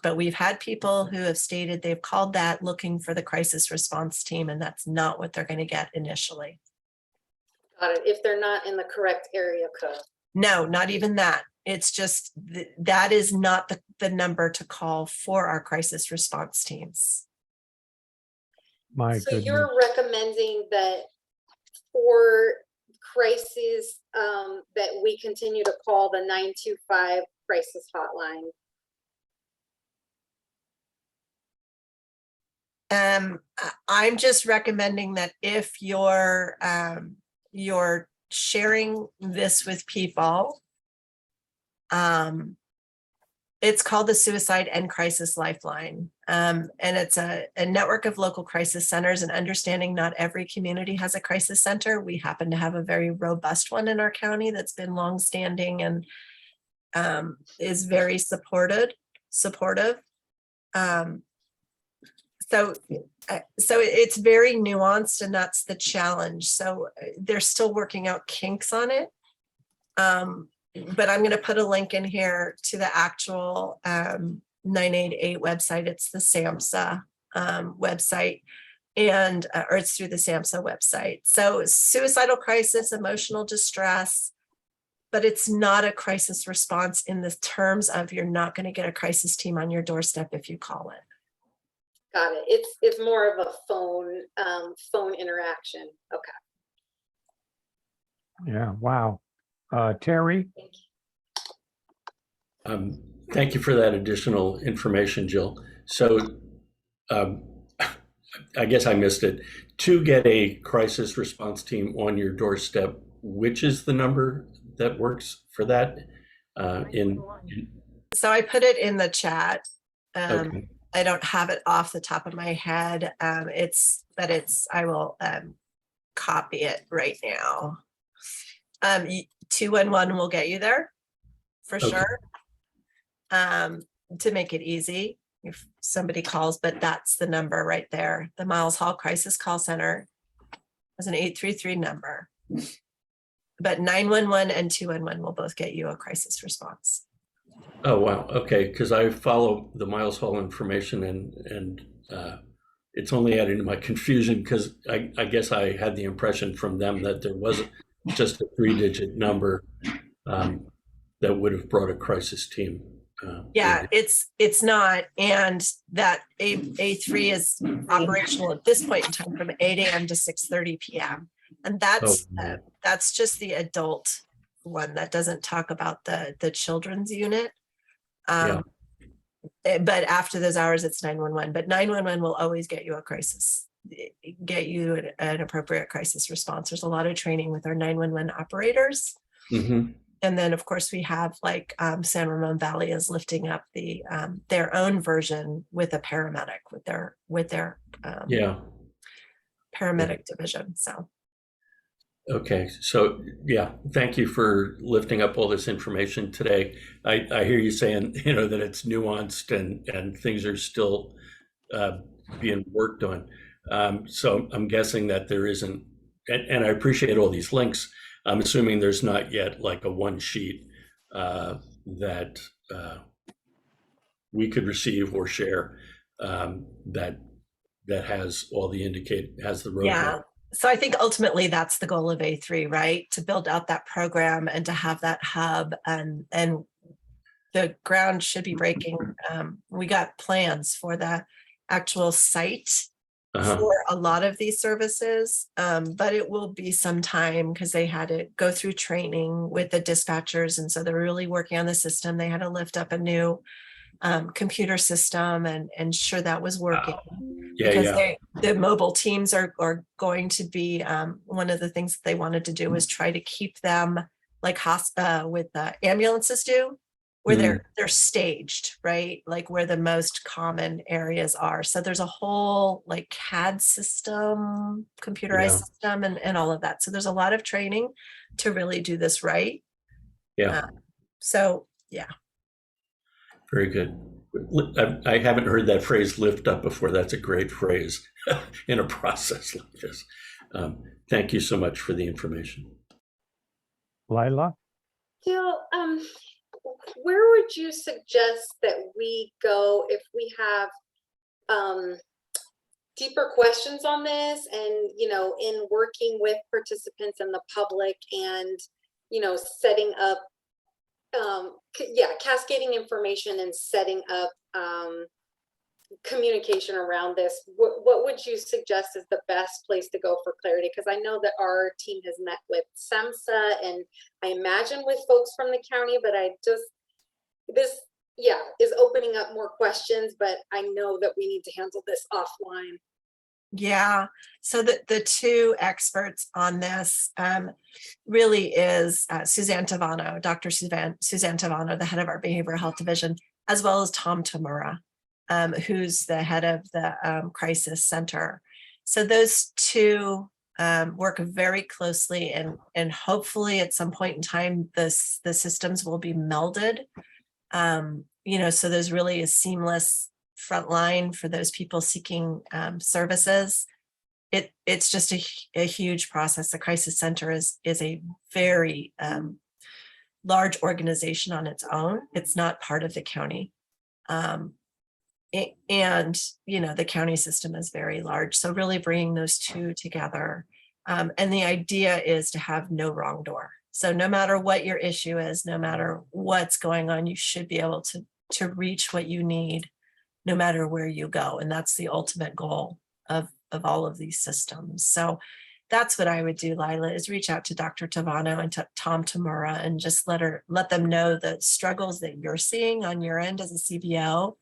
Speaker 10: but we've had people who have stated they've called that looking for the crisis response team, and that's not what they're going to get initially.
Speaker 6: Got it. If they're not in the correct area code.
Speaker 10: No, not even that. It's just that is not the number to call for our crisis response teams.
Speaker 2: My
Speaker 6: So
Speaker 2: goodness.
Speaker 6: you're recommending that for crises, that we continue to call the 925 crisis hotline?
Speaker 10: I'm just recommending that if you're sharing this with people, it's called the Suicide and Crisis Lifeline. And it's a network of local crisis centers, and understanding not every community has a crisis center. We happen to have a very robust one in our county that's been longstanding and is very supportive. So it's very nuanced, and that's the challenge. So they're still working out kinks on it. But I'm going to put a link in here to the actual 988 website. It's the SAMHSA website, and or it's through the SAMHSA website. So suicidal crisis, emotional distress, but it's not a crisis response in the terms of you're not going to get a crisis team on your doorstep if you call it.
Speaker 6: Got it. It's more of a phone interaction. Okay.
Speaker 2: Yeah, wow. Terry?
Speaker 6: Thank you.
Speaker 5: Thank you for that additional information, Jill. So I guess I missed it. To get a crisis response team on your doorstep, which is the number that works for that?
Speaker 10: So I put it in the chat.
Speaker 5: Okay.
Speaker 10: I don't have it off the top of my head. I will copy it right now. 211 will get you there for
Speaker 5: Okay.
Speaker 10: sure. To make it easy if somebody calls, but that's the number right there. The Miles Hall Crisis Call Center is an 833 number, but 911 and 211 will both get you a crisis response.
Speaker 5: Oh, wow. Okay. Because I follow the Miles Hall information, and it's only adding to my confusion because I guess I had the impression from them that there wasn't just a 3-digit number that would have brought a crisis team.
Speaker 10: Yeah, it's not. And that A3 is operational at this point in time from 8 a.m. to 6:30 p.m. And that's just the adult one. That doesn't talk about the children's unit.
Speaker 5: Yeah.
Speaker 10: But after those hours, it's 911. But 911 will always get you a crisis, get you an appropriate crisis response. There's a lot of training with our 911 operators.
Speaker 5: Mm-hmm.
Speaker 10: And then, of course, we have like San Ramon Valley is lifting up their own version with a paramedic with their paramedic division. So.
Speaker 5: Okay. So, yeah, thank you for lifting up all this information today. I hear you saying, that it's nuanced and things are still being worked on. So I'm guessing that there isn't, and I appreciate all these links. I'm assuming there's not yet like a one sheet that we could receive or share that has all the has the roadmap.
Speaker 10: Yeah. So I think ultimately that's the goal of A3, right? To build out that program and to have that hub, and the ground should be breaking. We got plans for the actual site for a lot of these services, but it will be some time because they had to go through training with the dispatchers. And so they're really working on the system. They had to lift up a new computer system and ensure that was working. Because the mobile teams are going to be, one of the things that they wanted to do was try to keep them like with ambulances do, where they're staged, right? Like where the most common areas are. So there's a whole like CAD system, computerized system and all of that. So there's a lot of training to really do this right.
Speaker 5: Yeah.
Speaker 10: So, yeah.
Speaker 5: Very good. I haven't heard that phrase lift up before. That's a great phrase in a process like this. Thank you so much for the information.
Speaker 2: Lila?
Speaker 6: Jill, where would you suggest that we go if we have deeper questions on this, and in working with participants and the public, and setting up cascading information and setting up communication around this? What would you suggest is the best place to go for clarity? Because I know that our team has met with SAMHSA, and I imagine with folks from the county, but this is opening up more questions, but I know that we need to handle this offline.
Speaker 10: Yeah, so the two experts on this really is Suzanne Tavano, Dr. Suzanne Tavano, the head of our behavioral health division, as well as Tom Tamura, who's the head of the crisis center. So those two work very closely, and hopefully at some point in time, the systems will be melded. So there's really a seamless front line for those people seeking services. It's just a huge process. The crisis center is a very large organization on its own. It's not part of the county. And the county system is very large. So really bringing those two together. And the idea is to have no wrong door. So no matter what your issue is, no matter what's going on, you should be able to reach what you need, no matter where you go. And that's the ultimate goal of all of these systems. So that's what I would do, Lila, is reach out to Dr. Tavano and to Tom Tamura and just let them know the struggles that you're seeing on your end as a CBO,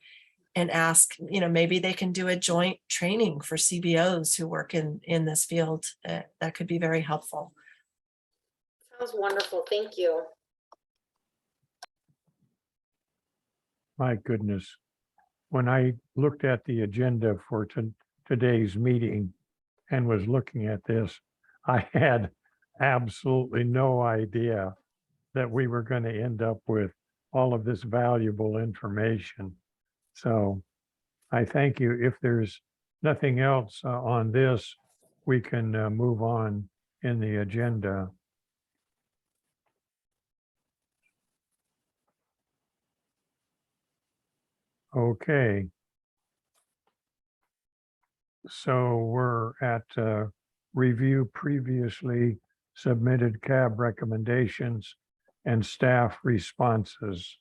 Speaker 10: and ask, maybe they can do a joint training for CBOs who work in this field. That could be very helpful.
Speaker 6: Sounds wonderful. Thank you.
Speaker 2: My goodness. When I looked at the agenda for today's meeting and was looking at this, I had absolutely no idea that we were going to end up with all of this valuable information. So I thank you. If there's nothing else on this, we can move on in the agenda. Okay. So we're at review previously submitted CAB recommendations and staff responses.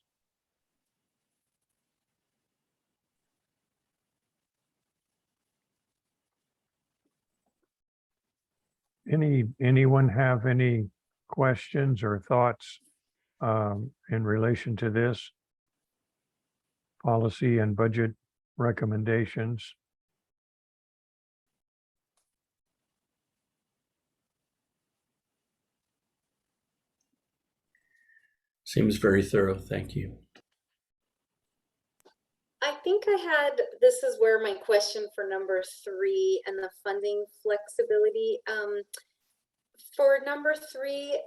Speaker 2: Anyone have any questions or thoughts in relation to this policy and budget recommendations?
Speaker 5: Seems very thorough. Thank you.
Speaker 6: I think this is where my question for number 3 and the funding flexibility. For number 3,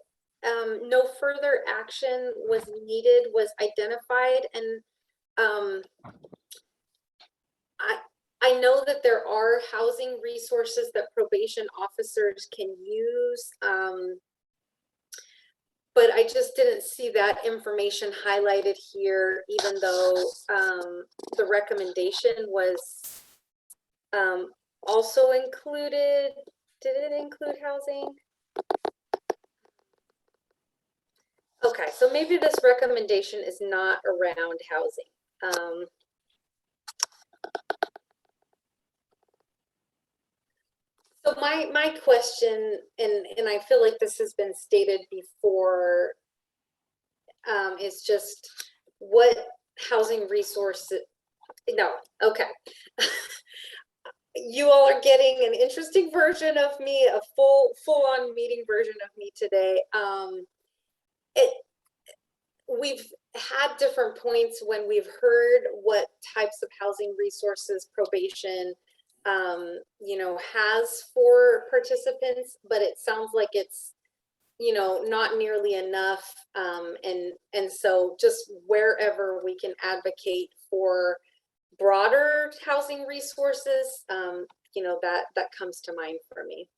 Speaker 6: no further action was needed, was identified. And I know that there are housing resources that probation officers can use, but I just didn't see that information highlighted here, even though the recommendation was also included. Did it include housing? Okay, so maybe this recommendation is not around housing. So my question, and I feel like this has been stated before, is just what housing resources, no, okay. You all are getting an interesting version of me, a full-on meeting version of me today. We've had different points when we've heard what types of housing resources probation has for participants, but it sounds like it's not nearly enough, and so just wherever we can advocate for broader housing resources, that comes to mind for me.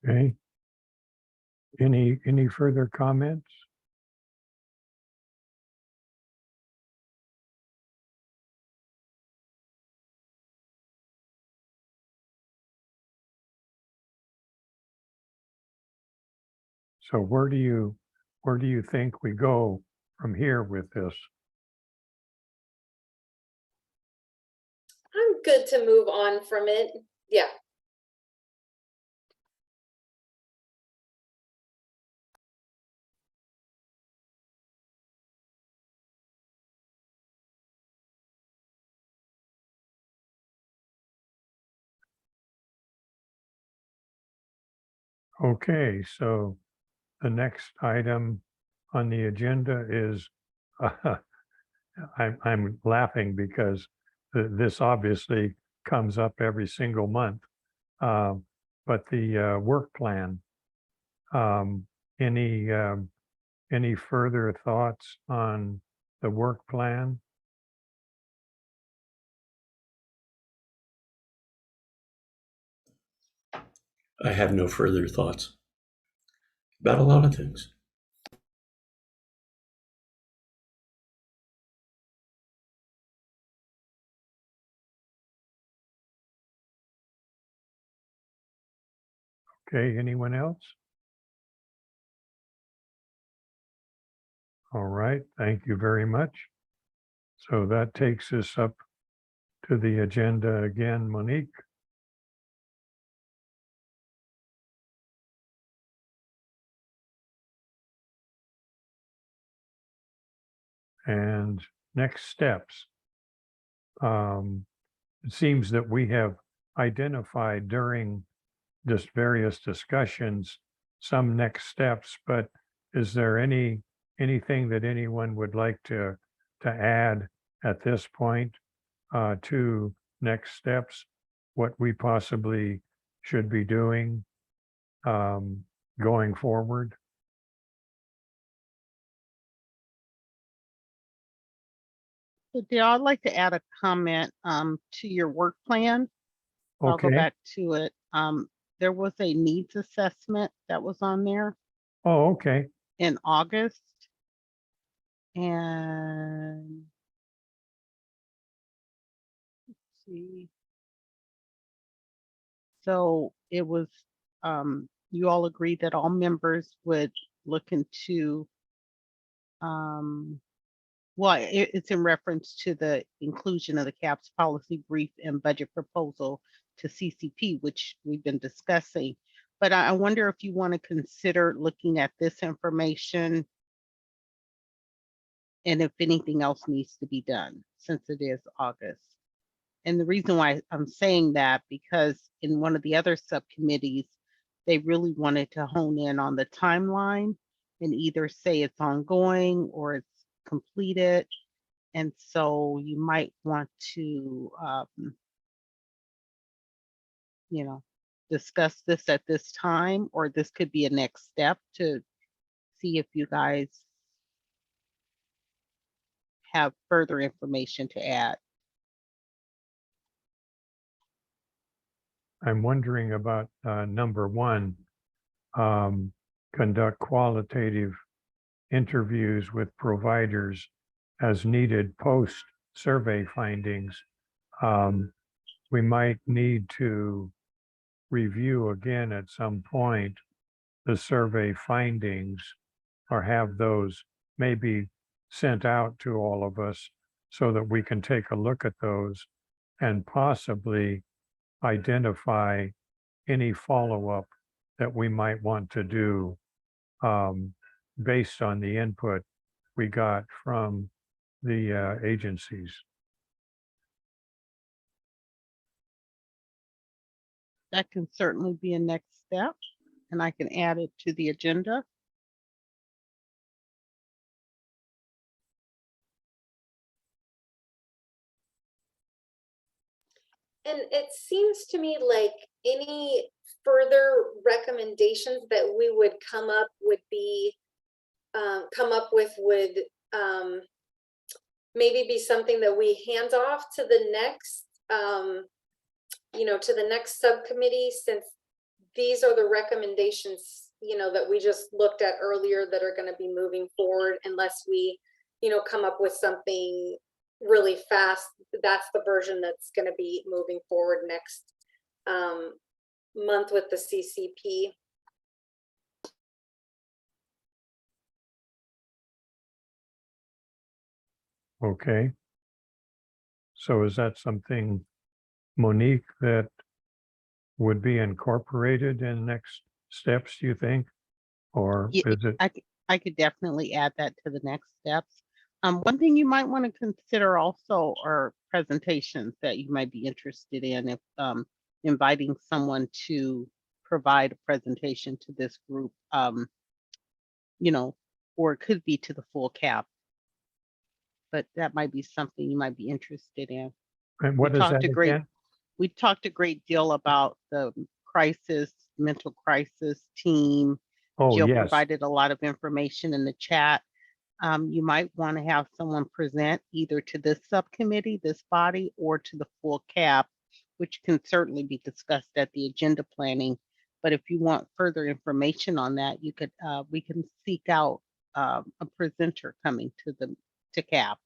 Speaker 2: Okay. Any further comments? So where do you think we go from here with this?
Speaker 6: I'm good to move on from it. Yeah.
Speaker 2: Okay, so the next item on the agenda is, I'm laughing because this obviously comes up every single month. But the work plan, um, any further thoughts on the work plan?
Speaker 5: I have no further thoughts about a lot of things.
Speaker 2: Okay, anyone else? All right, thank you very much. So that takes us up to the agenda again, Monique. And next steps. It seems that we have identified during just various discussions some next steps, but is there anything that anyone would like to add at this point to next steps, what we possibly should be doing going forward?
Speaker 1: So Dale, I'd like to add a comment to your work plan. I'll go
Speaker 2: Okay.
Speaker 1: back to it. There was a needs assessment that was on there
Speaker 2: Oh, okay.
Speaker 1: in August. And let's see. So it was, you all agreed that all members would look into, well, it's in reference to the inclusion of the CAPS policy brief and budget proposal to CCP, which we've been discussing. But I wonder if you want to consider looking at this information and if anything else needs to be done since it is August. And the reason why I'm saying that, because in one of the other subcommittees, they really wanted to hone in on the timeline and either say it's ongoing or it's completed. And so you might want to, discuss this at this time, or this could be a next step to see if you guys have further information to add.
Speaker 2: I'm wondering about number one, conduct qualitative interviews with providers as needed post survey findings. We might need to review again at some point the survey findings or have those maybe sent out to all of us so that we can take a look at those and possibly identify any follow-up that we might want to do based on the input we got from the agencies.
Speaker 1: That can certainly be a next step, and I can add it to the agenda.
Speaker 6: And it seems to me like any further recommendations that we would come up with would maybe be something that we hand off to the next, to the next subcommittee, since these are the recommendations, that we just looked at earlier that are going to be moving forward unless we, come up with something really fast. That's the version that's going to be moving forward next month with the CCP.
Speaker 2: Okay. So is that something, Monique, that would be incorporated in next steps, do you think? Or
Speaker 1: Yeah,
Speaker 2: is it,
Speaker 1: I could definitely add that to the next steps. One thing you might want to consider also are presentations that you might be interested in if inviting someone to provide a presentation to this group, or it could be to the full CAP. But that might be something you might be interested in.
Speaker 2: and what is that again?
Speaker 1: We talked a great deal about the mental crisis team.
Speaker 2: Oh,
Speaker 1: Jill
Speaker 2: yes.
Speaker 1: provided a lot of information in the chat. You might want to have someone present either to this subcommittee, this body, or to the full CAP, which can certainly be discussed at the agenda planning. But if you want further information on that, we can seek out a presenter coming to CAP.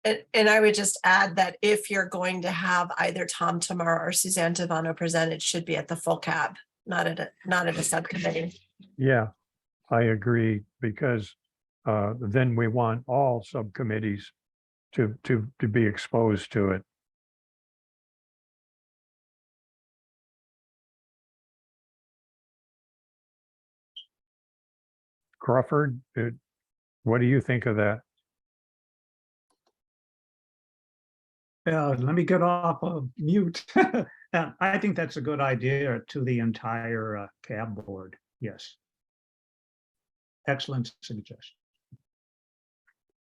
Speaker 10: And I would just add that if you're going to have either Tom Tamar or Suzanne Tavano present, it should be at the full CAB, not at a subcommittee.
Speaker 2: Yeah, I agree, because then we want all subcommittees to be exposed to it. Crawford, what do you think of that?
Speaker 9: Let me get off of mute. I think that's a good idea to the entire CAB board. Yes. Excellent suggestion.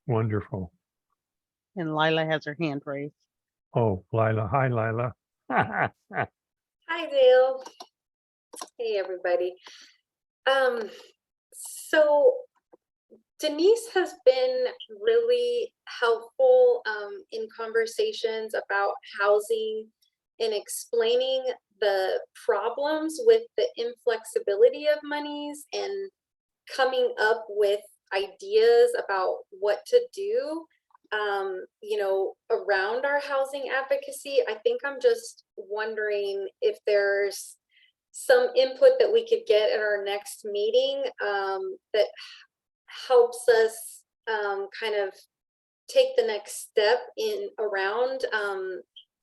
Speaker 2: Wonderful.
Speaker 1: And Lila has her hand raised.
Speaker 2: Oh, Lila. Hi, Lila.
Speaker 6: Hi, Dale. Hey, everybody. So Denise has been really helpful in conversations about housing and explaining the problems with the inflexibility of monies and coming up with ideas about what to do, around our housing advocacy. I think I'm just wondering if there's some input that we could get at our next meeting that helps us kind of take the next step in around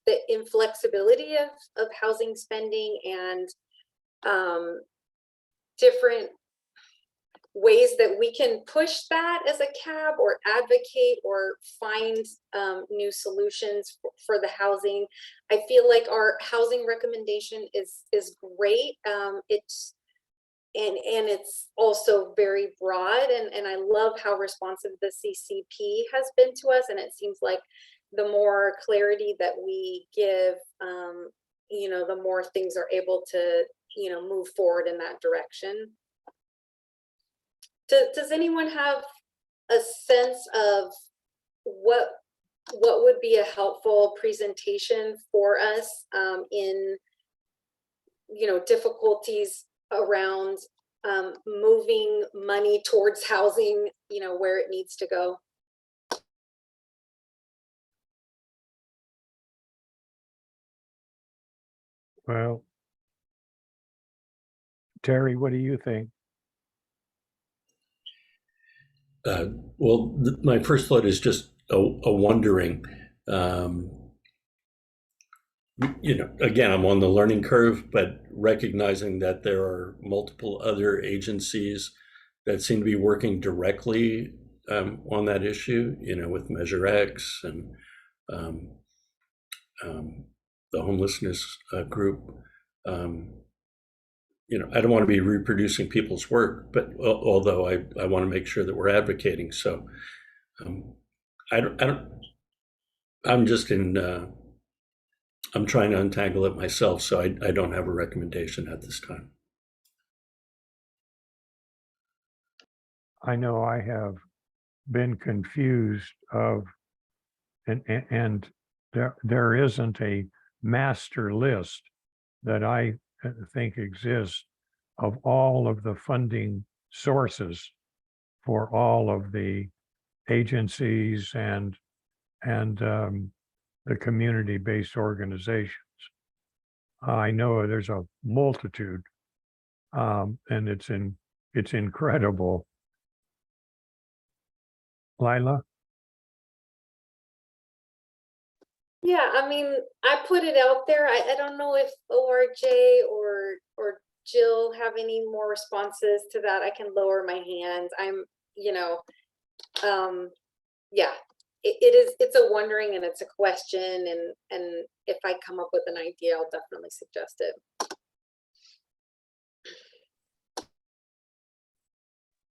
Speaker 6: the inflexibility of housing spending and different ways that we can push that as a CAB or advocate or find new solutions for the housing. I feel like our housing recommendation is great. It's also very broad, and I love how responsive the CCP has been to us, and it seems like the more clarity that we give, the more things are able to move forward in that direction. Does anyone have a sense of what would be a helpful presentation for us in difficulties around moving money towards housing, where it needs to go?
Speaker 2: Well, Terry, what do you think?
Speaker 5: My first thought is just a wondering. Again, I'm on the learning curve, but recognizing that there are multiple other agencies that seem to be working directly on that issue, with Measure X and the homelessness group. I don't want to be reproducing people's work, but although I want to make sure that we're advocating. So I'm trying to untangle it myself, so I don't have a recommendation at this time.
Speaker 2: I know I have been confused and there isn't a master list that I think exists of all of the funding sources for all of the agencies and the community-based organizations. I know there's a multitude, and it's incredible. Lila?
Speaker 6: Yeah, I mean, I put it out there. I don't know if ORJ or Jill have any more responses to that. I can lower my hand. I'm, yeah, it's a wondering and it's a question, and if I come up with an idea, I'll definitely suggest it.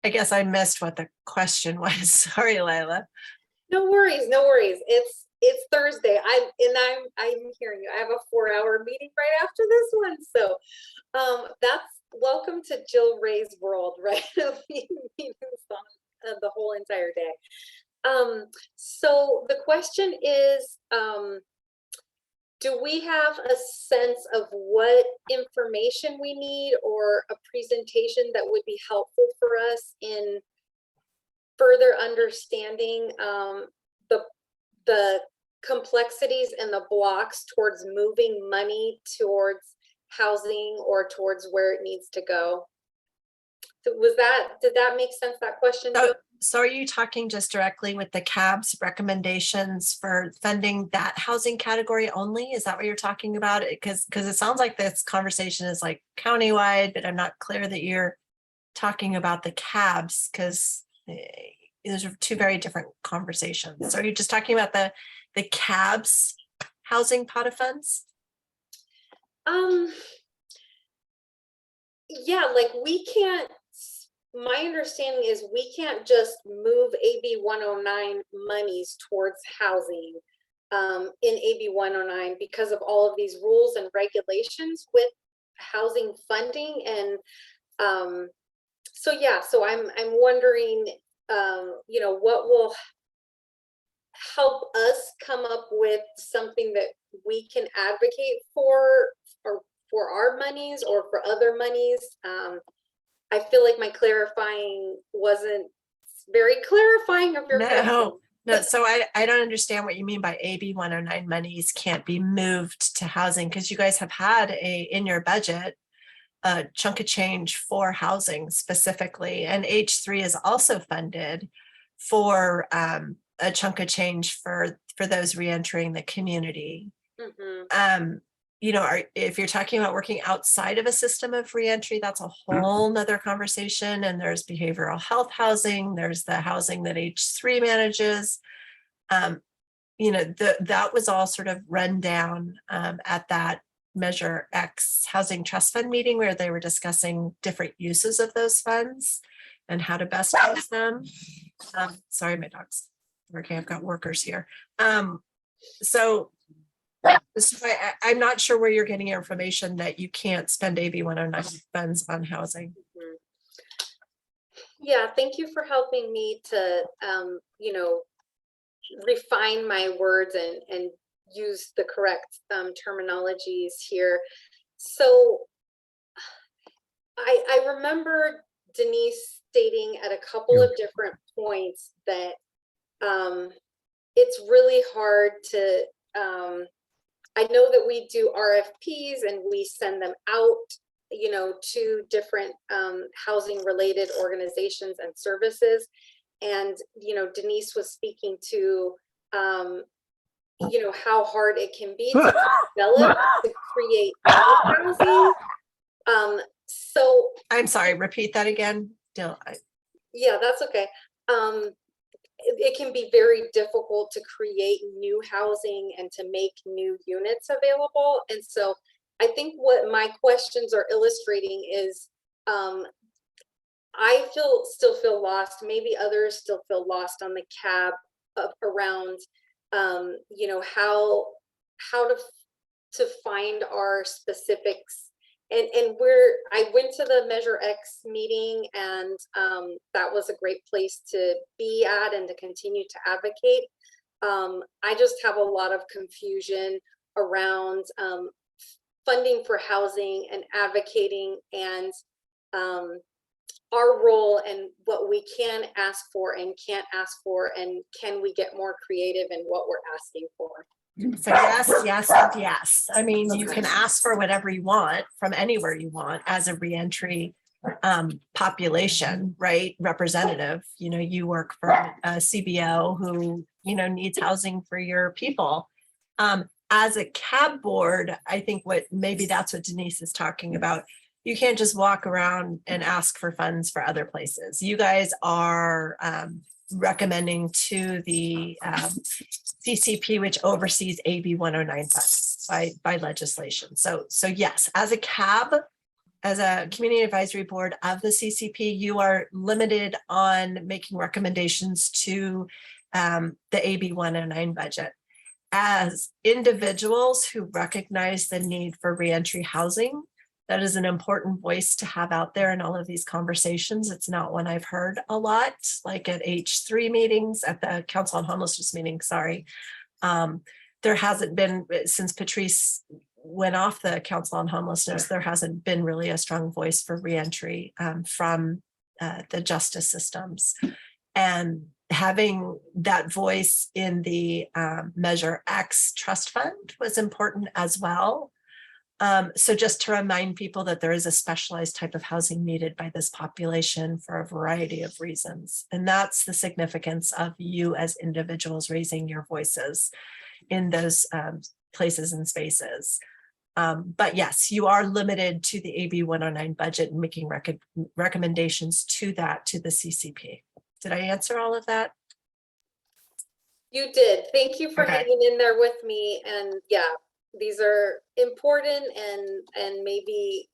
Speaker 10: I guess I missed what the question was. Sorry, Lila.
Speaker 6: No worries, no worries. It's Thursday. I'm hearing you. I have a 4-hour meeting right after this one. So that's welcome to Jill Ray's world, right? Meetings on the whole entire day. So the question is, do we have a sense of what information we need or a presentation that would be helpful for us in further understanding the complexities and the blocks towards moving money towards housing or towards where it needs to go? Did that make sense, that question?
Speaker 10: So are you talking just directly with the CAB's recommendations for funding that housing category only? Is that what you're talking about? Because it sounds like this conversation is like countywide, but I'm not clear that you're talking about the CABs, because those are two very different conversations. So are you just talking about the CAB's housing pot of funds?
Speaker 6: Yeah, like my understanding is we can't just move AB 109 monies towards housing in AB 109 because of all of these rules and regulations with housing funding. And so yeah, so I'm wondering, what will help us come up with something that we can advocate for, or for our monies or for other monies. I feel like my clarifying wasn't very clarifying of your question.
Speaker 10: No, so I don't understand what you mean by AB 109 monies can't be moved to housing, because you guys have had in your budget a chunk of change for housing specifically, and H3 is also funded for a chunk of change for those reentering the community.
Speaker 6: Mm-hmm.
Speaker 10: If you're talking about working outside of a system of reentry, that's a whole nother conversation. And there's behavioral health housing, there's the housing that H3 manages. That was all sort of run down at that Measure X Housing Trust Fund meeting, where they were discussing different uses of those funds and how to best use them. Sorry, my dog's working. I've got workers here. So I'm not sure where you're getting your information that you can't spend AB 109 funds on housing.
Speaker 6: Mm-hmm. Yeah, thank you for helping me to, refine my words and use the correct terminologies here. So I remember Denise stating at a couple of different points that it's really hard to, I know that we do RFPs and we send them out, to different housing related organizations and services. And, Denise was speaking to, how hard it can be to develop, to create housing. So
Speaker 10: I'm sorry, repeat that again.
Speaker 6: Yeah, that's okay. It can be very difficult to create new housing and to make new units available. And so I think what my questions are illustrating is I still feel lost. Maybe others still feel lost on the CAB around, how to find our specifics. And I went to the Measure X meeting, and that was a great place to be at and to continue to advocate. I just have a lot of confusion around funding for housing and advocating and our role and what we can ask for and can't ask for, and can we get more creative in what we're asking for.
Speaker 10: So yes, yes, and yes. I mean, you can ask for whatever you want from anywhere you want as a reentry population, right? Representative, you know, you work for a CBO who, you know, needs housing for your people. As a CAB board, I think maybe that's what Denise is talking about. You can't just walk around and ask for funds for other places. You guys are recommending to the CCP, which oversees AB 109 funds by legislation. So yes, as a CAB, as a community advisory board of the CCP, you are limited on making recommendations to the AB 109 budget. As individuals who recognize the need for reentry housing, that is an important voice to have out there in all of these conversations. It's not one I've heard a lot, like at H3 meetings, at the Council on Homelessness meeting, sorry. There hasn't been, since Patrice went off the Council on Homelessness, there hasn't been really a strong voice for reentry from the justice systems. And having that voice in the Measure X trust fund was important as well. So just to remind people that there is a specialized type of housing needed by this population for a variety of reasons. And that's the significance of you as individuals raising your voices in those places and spaces. But yes, you are limited to the AB 109 budget and making recommendations to the CCP. Did I answer all of that?
Speaker 6: You did. Thank you for
Speaker 10: Okay.
Speaker 6: hanging in there with me. And yeah, these are important, and maybe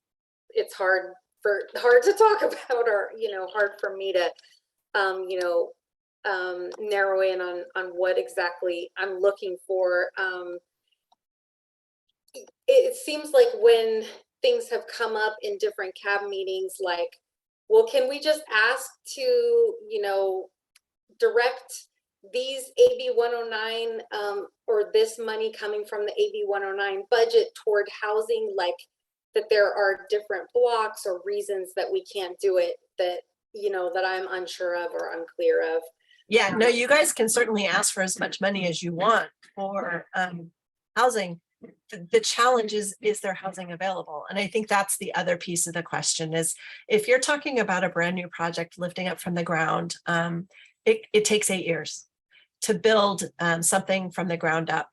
Speaker 6: it's hard to talk about, or hard for me to narrow in on what exactly I'm looking for. It seems like when things have come up in different CAB meetings, like, well, can we just ask to direct these AB 109 or this money coming from the AB 109 budget toward housing, like that there are different blocks or reasons that we can't do it that that I'm unsure of or unclear of.
Speaker 10: Yeah, no, you guys can certainly ask for as much money as you want for housing. The challenge is there housing available? And I think that's the other piece of the question is, if you're talking about a brand new project lifting up from the ground, it takes 8 years to build something from the ground up.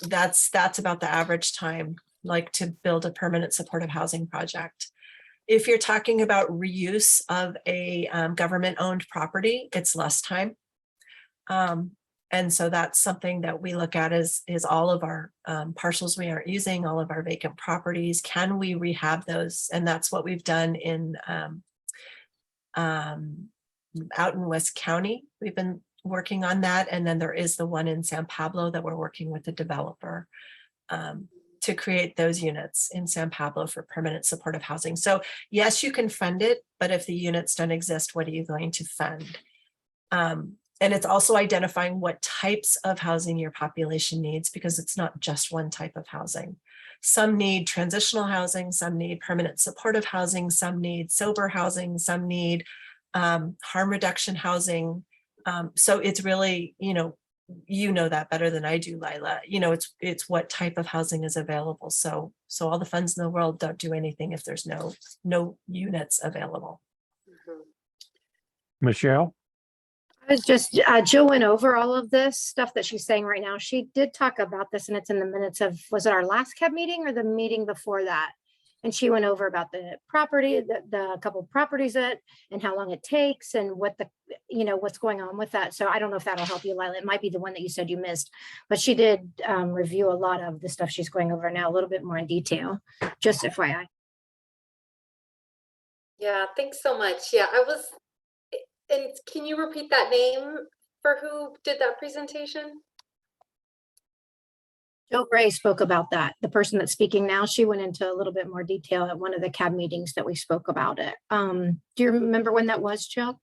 Speaker 10: That's about the average time, like to build a permanent supportive housing project. If you're talking about reuse of a government-owned property, it's less time. And so that's something that we look at is all of our parcels we aren't using, all of our vacant properties. Can we rehab those? And that's what we've done in out in West County. We've been working on that. And then there is the one in San Pablo that we're working with the developer to create those units in San Pablo for permanent supportive housing. So yes, you can fund it, but if the units don't exist, what are you going to fund? And it's also identifying what types of housing your population needs, because it's not just one type of housing. Some need transitional housing, some need permanent supportive housing, some need sober housing, some need harm reduction housing. So it's really, you know that better than I do, Lila. It's what type of housing is available. So all the funds in the world don't do anything if there's no units available.
Speaker 6: Mm-hmm.
Speaker 2: Michelle?
Speaker 3: I was just, Jill went over all of this stuff that she's saying right now. She did talk about this, and it's in the minutes of, was it our last CAB meeting or the meeting before that? And she went over about the property, the couple of properties and how long it takes and what what's going on with that. So I don't know if that'll help you, Lila. It might be the one that you said you missed, but she did review a lot of the stuff she's going over now, a little bit more in detail, just FYI.
Speaker 6: Yeah, thanks so much. Yeah, and can you repeat that name for who did that presentation?
Speaker 3: Jill Gray spoke about that. The person that's speaking now, she went into a little bit more detail at one of the CAB meetings that we spoke about it. Do you remember when that was, Jill?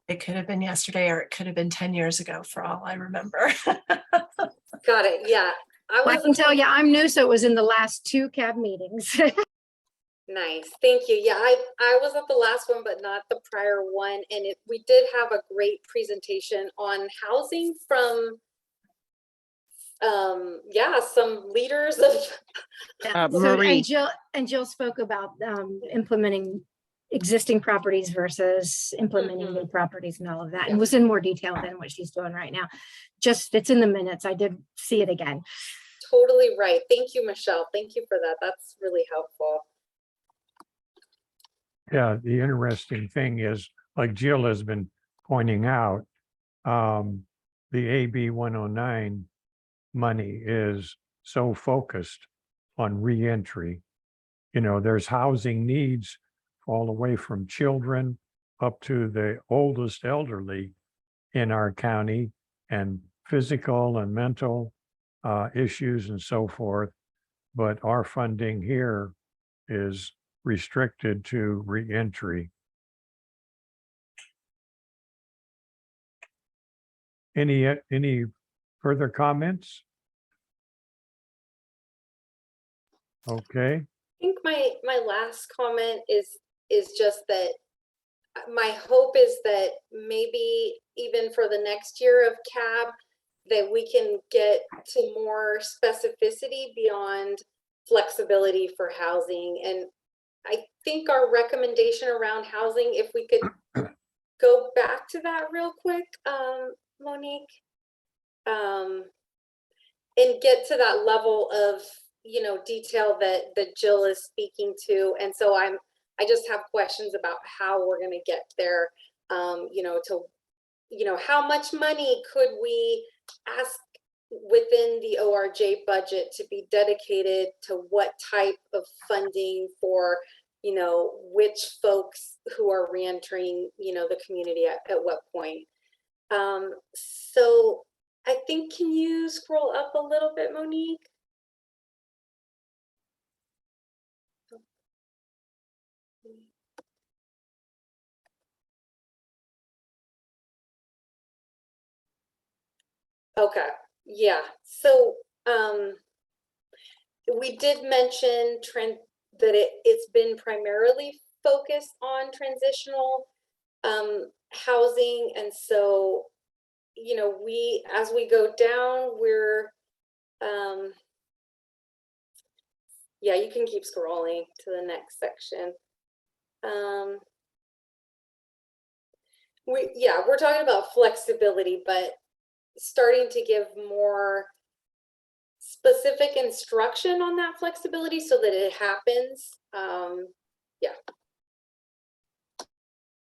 Speaker 10: It could have been yesterday, or it could have been 10 years ago for all I remember.
Speaker 6: Got it. Yeah.
Speaker 3: Well, I can tell you, I'm new, so it was in the last 2 cab meetings.
Speaker 6: Nice, thank you. Yeah, I was at the last one, but not the prior one, and we did have a great presentation on housing from yeah, some leaders of
Speaker 1: Marie.
Speaker 3: And Jill spoke about implementing existing properties versus implementing new properties and all of that, and was in more detail than what she's doing right now. Just, it's in the minutes. I did see it again.
Speaker 6: Totally right. Thank you, Michelle. Thank you for that. That's really helpful.
Speaker 2: Yeah, the interesting thing is, like Jill has been pointing out, the AB 109 money is so focused on reentry. You know, there's housing needs all the way from children up to the oldest elderly in our county, and physical and mental issues and so forth. But our funding here is restricted to reentry. Any further comments? Okay,
Speaker 6: I think my last comment is just that my hope is that maybe even for the next year of CAB, that we can get to more specificity beyond flexibility for housing. And I think our recommendation around housing, if we could go back to that real quick, Monique, and get to that level of, you know, detail that Jill is speaking to. And so I just have questions about how we're going to get there, you know, to, you know, how much money could we ask within the ORJ budget to be dedicated to what type of funding for, you know, which folks who are reentering, you know, the community at what point. So I think, can you scroll up a little bit, Monique? Okay, yeah, so we did mention that it's been primarily focused on transitional housing, and so, you know, as we go down, we're yeah, you can keep scrolling to the next section. We're talking about flexibility, but starting to give more specific instruction on that flexibility so that it happens. Yeah.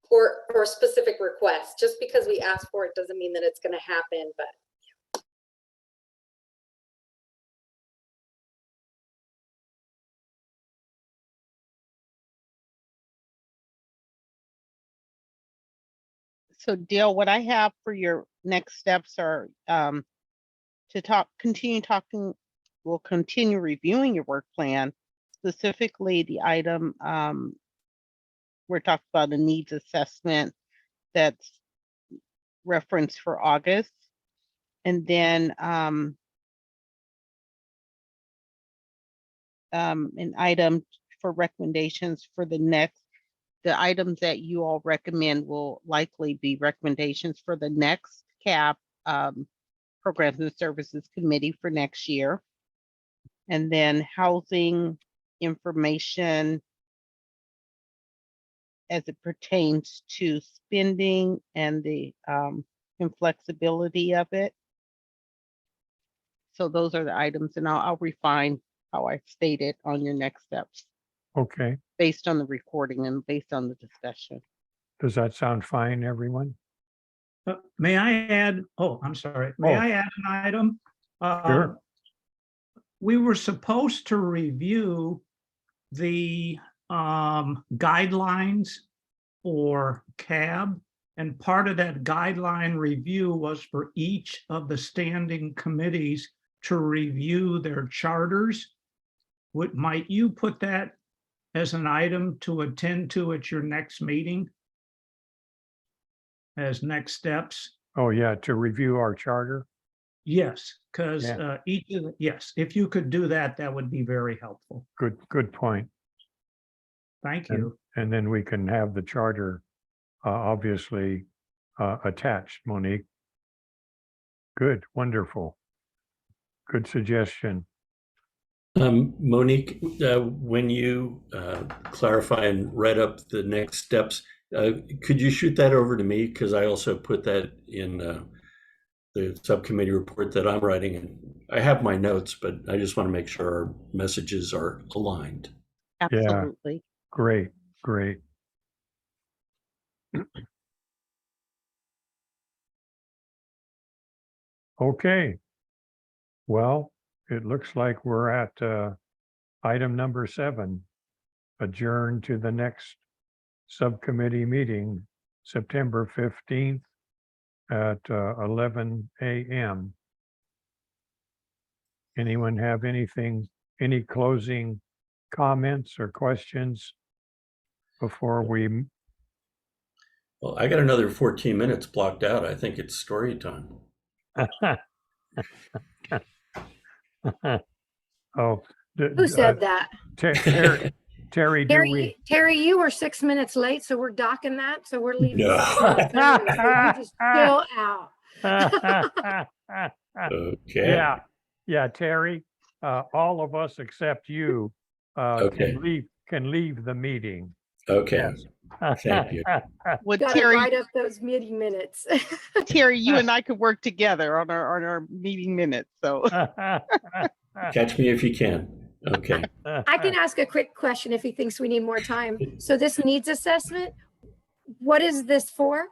Speaker 6: Or specific requests. Just because we ask for it doesn't mean that it's going to happen, but
Speaker 1: So Dale, what I have for your next steps are to we'll continue reviewing your work plan, specifically the item we're talking about a needs assessment that's referenced for August. And then an item for recommendations for the items that you all recommend will likely be recommendations for the next CAP Programs and Services Committee for next year. And then housing information as it pertains to spending and the inflexibility of it. So those are the items, and I'll refine how I stated on your next steps
Speaker 2: okay.
Speaker 1: based on the recording and based on the discussion.
Speaker 2: Does that sound fine, everyone?
Speaker 9: May I add, oh, I'm sorry, may I add an item?
Speaker 2: Sure.
Speaker 9: We were supposed to review the guidelines for CAB, and part of that guideline review was for each of the standing committees to review their charters. Might you put that as an item to attend to at your next meeting as next steps?
Speaker 2: Oh, yeah, to review our charter.
Speaker 9: Yes, because
Speaker 2: Yeah.
Speaker 9: yes, if you could do that, that would be very helpful.
Speaker 2: Good point.
Speaker 9: Thank
Speaker 2: And,
Speaker 9: you.
Speaker 2: and then we can have the charter, obviously, attached, Monique. Good, wonderful. Good suggestion.
Speaker 5: Monique, when you clarify and read up the next steps, could you shoot that over to me? Because I also put that in the subcommittee report that I'm writing. And I have my notes, but I just want to make sure our messages are aligned.
Speaker 1: Absolutely.
Speaker 2: Great, great. Okay. Well, it looks like we're at item number 7, adjourn to the next subcommittee meeting, September 15th at 11 a.m. Anyone have any closing comments or questions before we?
Speaker 5: Well, I got another 14 minutes blocked out. I think it's story time.
Speaker 2: Oh,
Speaker 3: Who said that?
Speaker 2: Terry, do we?
Speaker 3: Terry, you were 6 minutes late, so we're docking that. So we're leaving.
Speaker 5: No.
Speaker 3: 6 minutes early, so you just chill out.
Speaker 5: Okay.
Speaker 2: Yeah, Terry, all of us except you
Speaker 5: Okay.
Speaker 2: can leave the meeting.
Speaker 5: Okay. Thank you.
Speaker 1: Well,
Speaker 3: Gotta
Speaker 1: Terry,
Speaker 3: write up those meeting minutes.
Speaker 1: Terry, you and I could work together on our meeting minutes. So
Speaker 5: Catch me if you can. Okay.
Speaker 3: I can ask a quick question if he thinks we need more time. So this needs assessment, what is this for?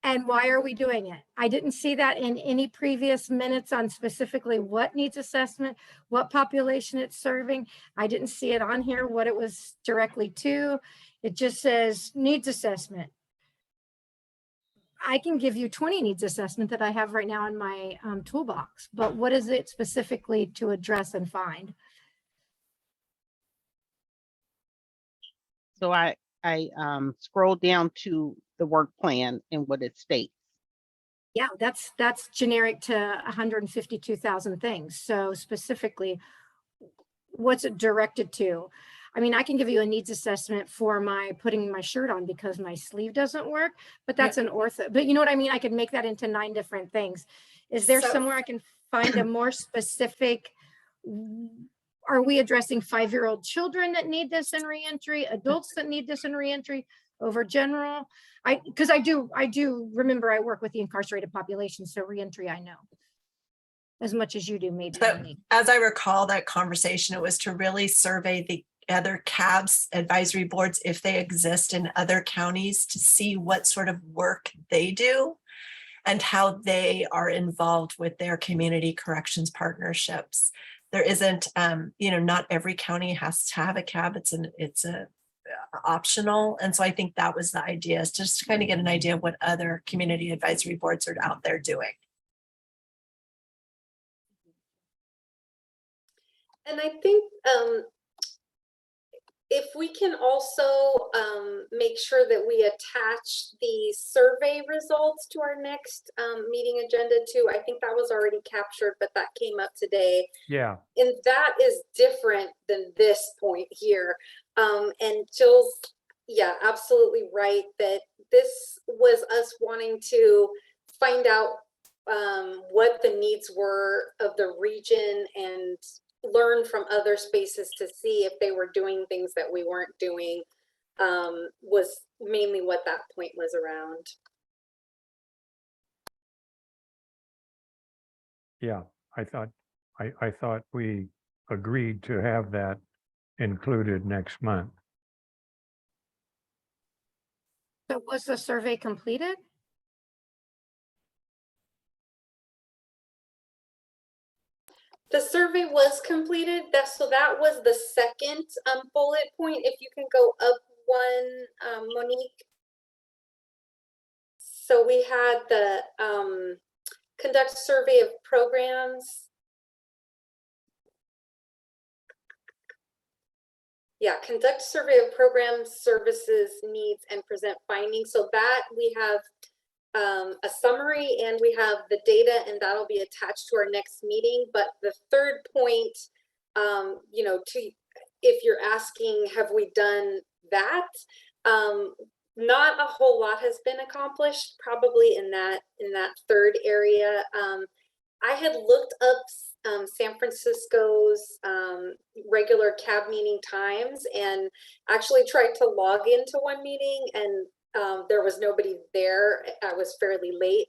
Speaker 3: And why are we doing it? I didn't see that in any previous minutes on specifically what needs assessment, what population it's serving. I didn't see it on here, what it was directly to. It just says needs assessment. I can give you 20 needs assessment that I have right now in my toolbox, but what is it specifically to address and find?
Speaker 1: so I scrolled down to the work plan and what it states.
Speaker 3: Yeah, that's generic to 152,000 things. So specifically, what's it directed to? I mean, I can give you a needs assessment for my putting my shirt on because my sleeve doesn't work, but that's an ortho. But you know what I mean? I could make that into 9 different things. Is there
Speaker 4: So-
Speaker 3: somewhere I can find a more specific? Are we addressing 5-year-old children that need this in reentry, adults that need this in reentry, over general? Because I do remember I work with the incarcerated population, so reentry I know as much as you do, maybe.
Speaker 10: So
Speaker 3: Monique.
Speaker 10: as I recall that conversation, it was to really survey the other CABS advisory boards, if they exist in other counties, to see what sort of work they do and how they are involved with their community corrections partnerships. There isn't, not every county has to have a CAB. It's a optional. And so I think that was the idea, is just to kind of get an idea of what other community advisory boards are out there doing.
Speaker 6: And I think if we can also make sure that we attach the survey results to our next meeting agenda too. I think that was already captured, but that came up today.
Speaker 2: Yeah.
Speaker 6: And that is different than this point here. And Jill's, yeah, absolutely right that this was us wanting to find out what the needs were of the region and learn from other spaces to see if they were doing things that we weren't doing, was mainly what that point was around.
Speaker 2: Yeah, I thought we agreed to have that included next month.
Speaker 3: So was the survey completed?
Speaker 6: The survey was completed. So that was the second bullet point. If you can go up one, Monique. So we had the conduct survey of programs. Yeah, conduct survey of programs, services, needs, and present findings. So that we have a summary and we have the data, and that'll be attached to our next meeting. But the third point, you know, if you're asking, have we done that? Not a whole lot has been accomplished, probably in that third area. I had looked up San Francisco's regular CAB meeting times and actually tried to log into one meeting, and there was nobody there. I was fairly late.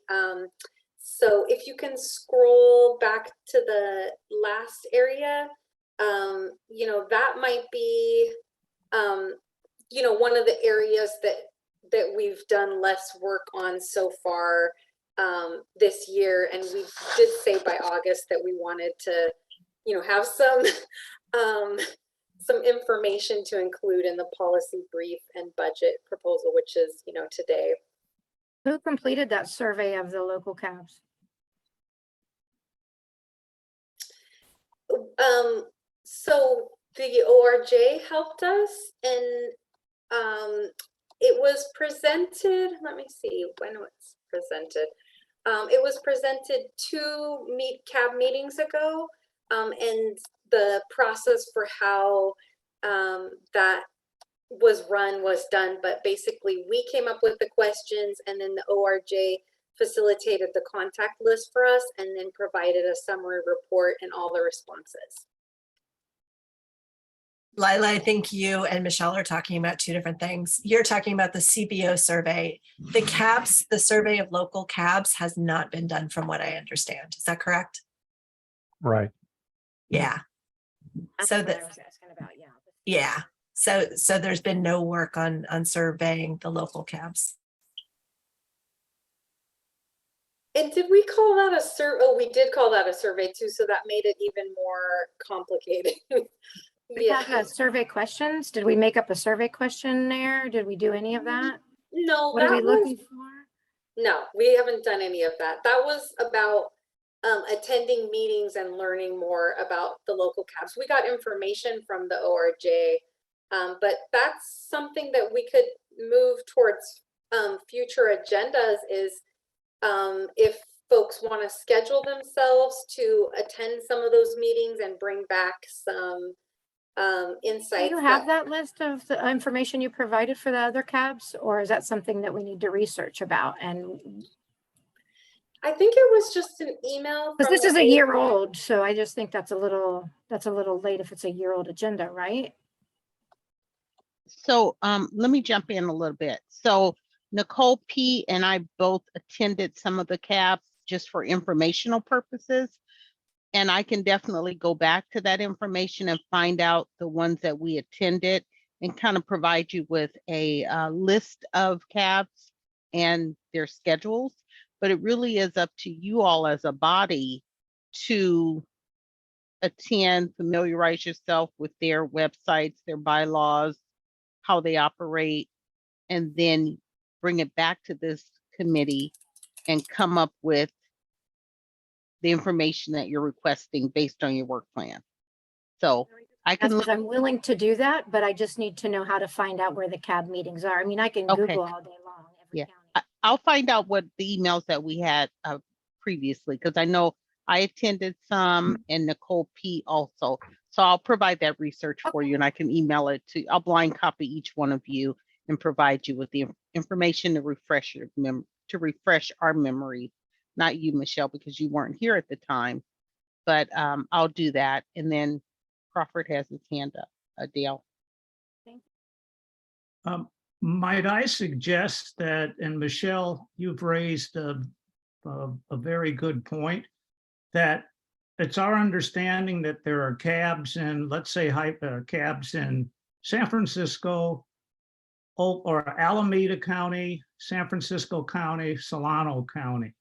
Speaker 6: So if you can scroll back to the last area, you know, that might be, you know, one of the areas that we've done less work on so far this year. And we did say by August that we wanted to, you know, have some information to include in the policy brief and budget proposal, which is, you know, today.
Speaker 3: Who completed that survey of the local cabs?
Speaker 6: So the ORJ helped us, and it was presented, let me see when it was presented. It was presented 2 CAB meetings ago, and the process for how that was run was done. But basically we came up with the questions, and then the ORJ facilitated the contact list for us and then provided a summary report and all the responses.
Speaker 10: Lila, I think you and Michelle are talking about 2 different things. You're talking about the CBO survey. The cabs, the survey of local cabs has not been done from what I understand. Is that correct?
Speaker 2: Right.
Speaker 10: Yeah.
Speaker 3: That's
Speaker 10: So
Speaker 3: what
Speaker 10: that,
Speaker 3: I was asking about, yeah.
Speaker 10: yeah. So there's been no work on surveying the local cabs.
Speaker 6: And did we call that a survey? Oh, we did call that a survey too. So that made it even more complicated.
Speaker 3: We have survey questions. Did we make up a survey questionnaire? Did we do any of that?
Speaker 6: No,
Speaker 3: What are we looking for?
Speaker 6: No, we haven't done any of that. That was about attending meetings and learning more about the local cabs. We got information from the ORJ, but that's something that we could move towards future agendas is if folks want to schedule themselves to attend some of those meetings and bring back some insights.
Speaker 3: Do you have that list of the information you provided for the other cabs, or is that something that we need to research about? And
Speaker 6: I think it was just an email.
Speaker 3: because this is a year old, so I just think that's a little late if it's a year-old agenda, right?
Speaker 1: So let me jump in a little bit. So Nicole P. and I both attended some of the cabs just for informational purposes. And I can definitely go back to that information and find out the ones that we attended and kind of provide you with a list of cabs and their schedules. But it really is up to you all as a body to attend, familiarize yourself with their websites, their bylaws, how they operate, and then bring it back to this committee and come up with the information that you're requesting based on your work plan. So I can look.
Speaker 3: I'm willing to do that, but I just need to know how to find out where the CAB meetings are. I mean, I can Google all day long.
Speaker 1: Yeah, I'll find out what the emails that we had previously, because I know I attended some and Nicole P also. So I'll provide that research for you, and I can email it to. I'll blind copy each one of you and provide you with the information to refresh your refresh our memory. Not you, Michelle, because you weren't here at the time, but I'll do that. And then Crawford has his hand up. Dale.
Speaker 9: Might I suggest that, and Michelle, you've raised a very good point, that it's our understanding that there are cabs in, let's say, cabs in San Francisco or Alameda County, San Francisco County, Solano County.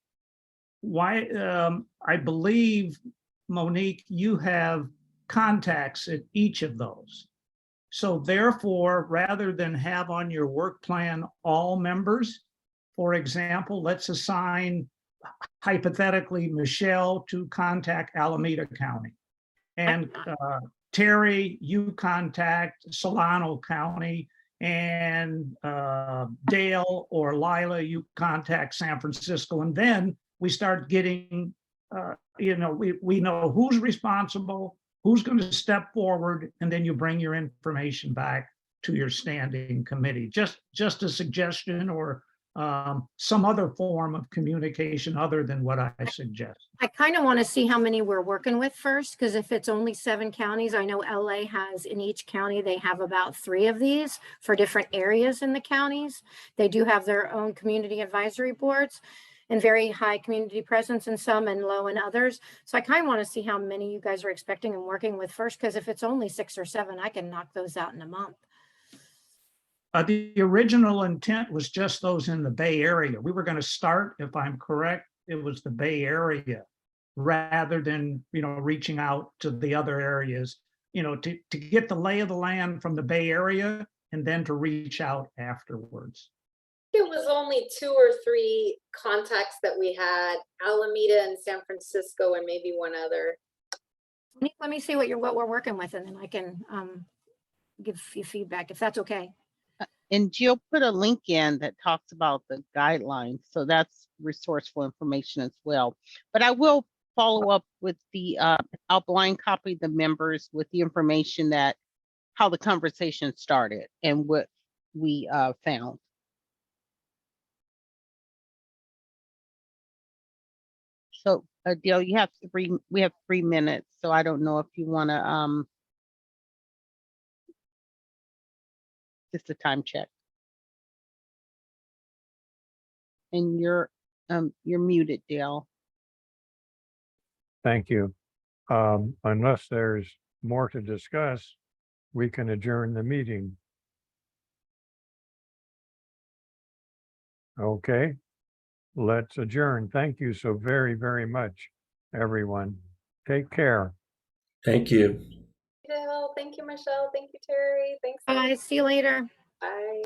Speaker 9: Why, I believe, Monique, you have contacts at each of those. So therefore, rather than have on your work plan all members, for example, let's assign hypothetically Michelle to contact Alameda County. And Terry, you contact Solano County, and Dale or Lila, you contact San Francisco, and then we start getting, we know who's responsible, who's going to step forward, and then you bring your information back to your standing committee. Just a suggestion or some other form of communication other than what I suggest.
Speaker 3: I kind of want to see how many we're working with first, because if it's only 7 counties, I know LA has, in each county, they have about 3 of these for different areas in the counties. They do have their own community advisory boards and very high community presence in some and low in others. So I kind of want to see how many you guys are expecting and working with first, because if it's only 6 or 7, I can knock those out in a month.
Speaker 9: The original intent was just those in the Bay Area. We were going to start, if I'm correct, it was the Bay Area rather than, reaching out to the other areas, to get the lay of the land from the Bay Area and then to reach out afterwards.
Speaker 6: It was only 2 or 3 contacts that we had, Alameda and San Francisco and maybe one other.
Speaker 3: Let me see what we're working with, and then I can give you feedback if that's okay.
Speaker 1: And Jill put a link in that talks about the guidelines. So that's resourceful information as well. But I will follow up with the, I'll blind copy the members with the information that how the conversation started and what we found. So Dale, we have 3 minutes. So I don't know if you want to, just a time check. And you're muted, Dale.
Speaker 2: Thank you. Unless there's more to discuss, we can adjourn the meeting. Okay, let's adjourn. Thank you so very, very much, everyone. Take care.
Speaker 5: Thank you.
Speaker 6: Thank you, Michelle. Thank you, Terry. Thanks.
Speaker 3: Bye, see you later.
Speaker 6: Bye.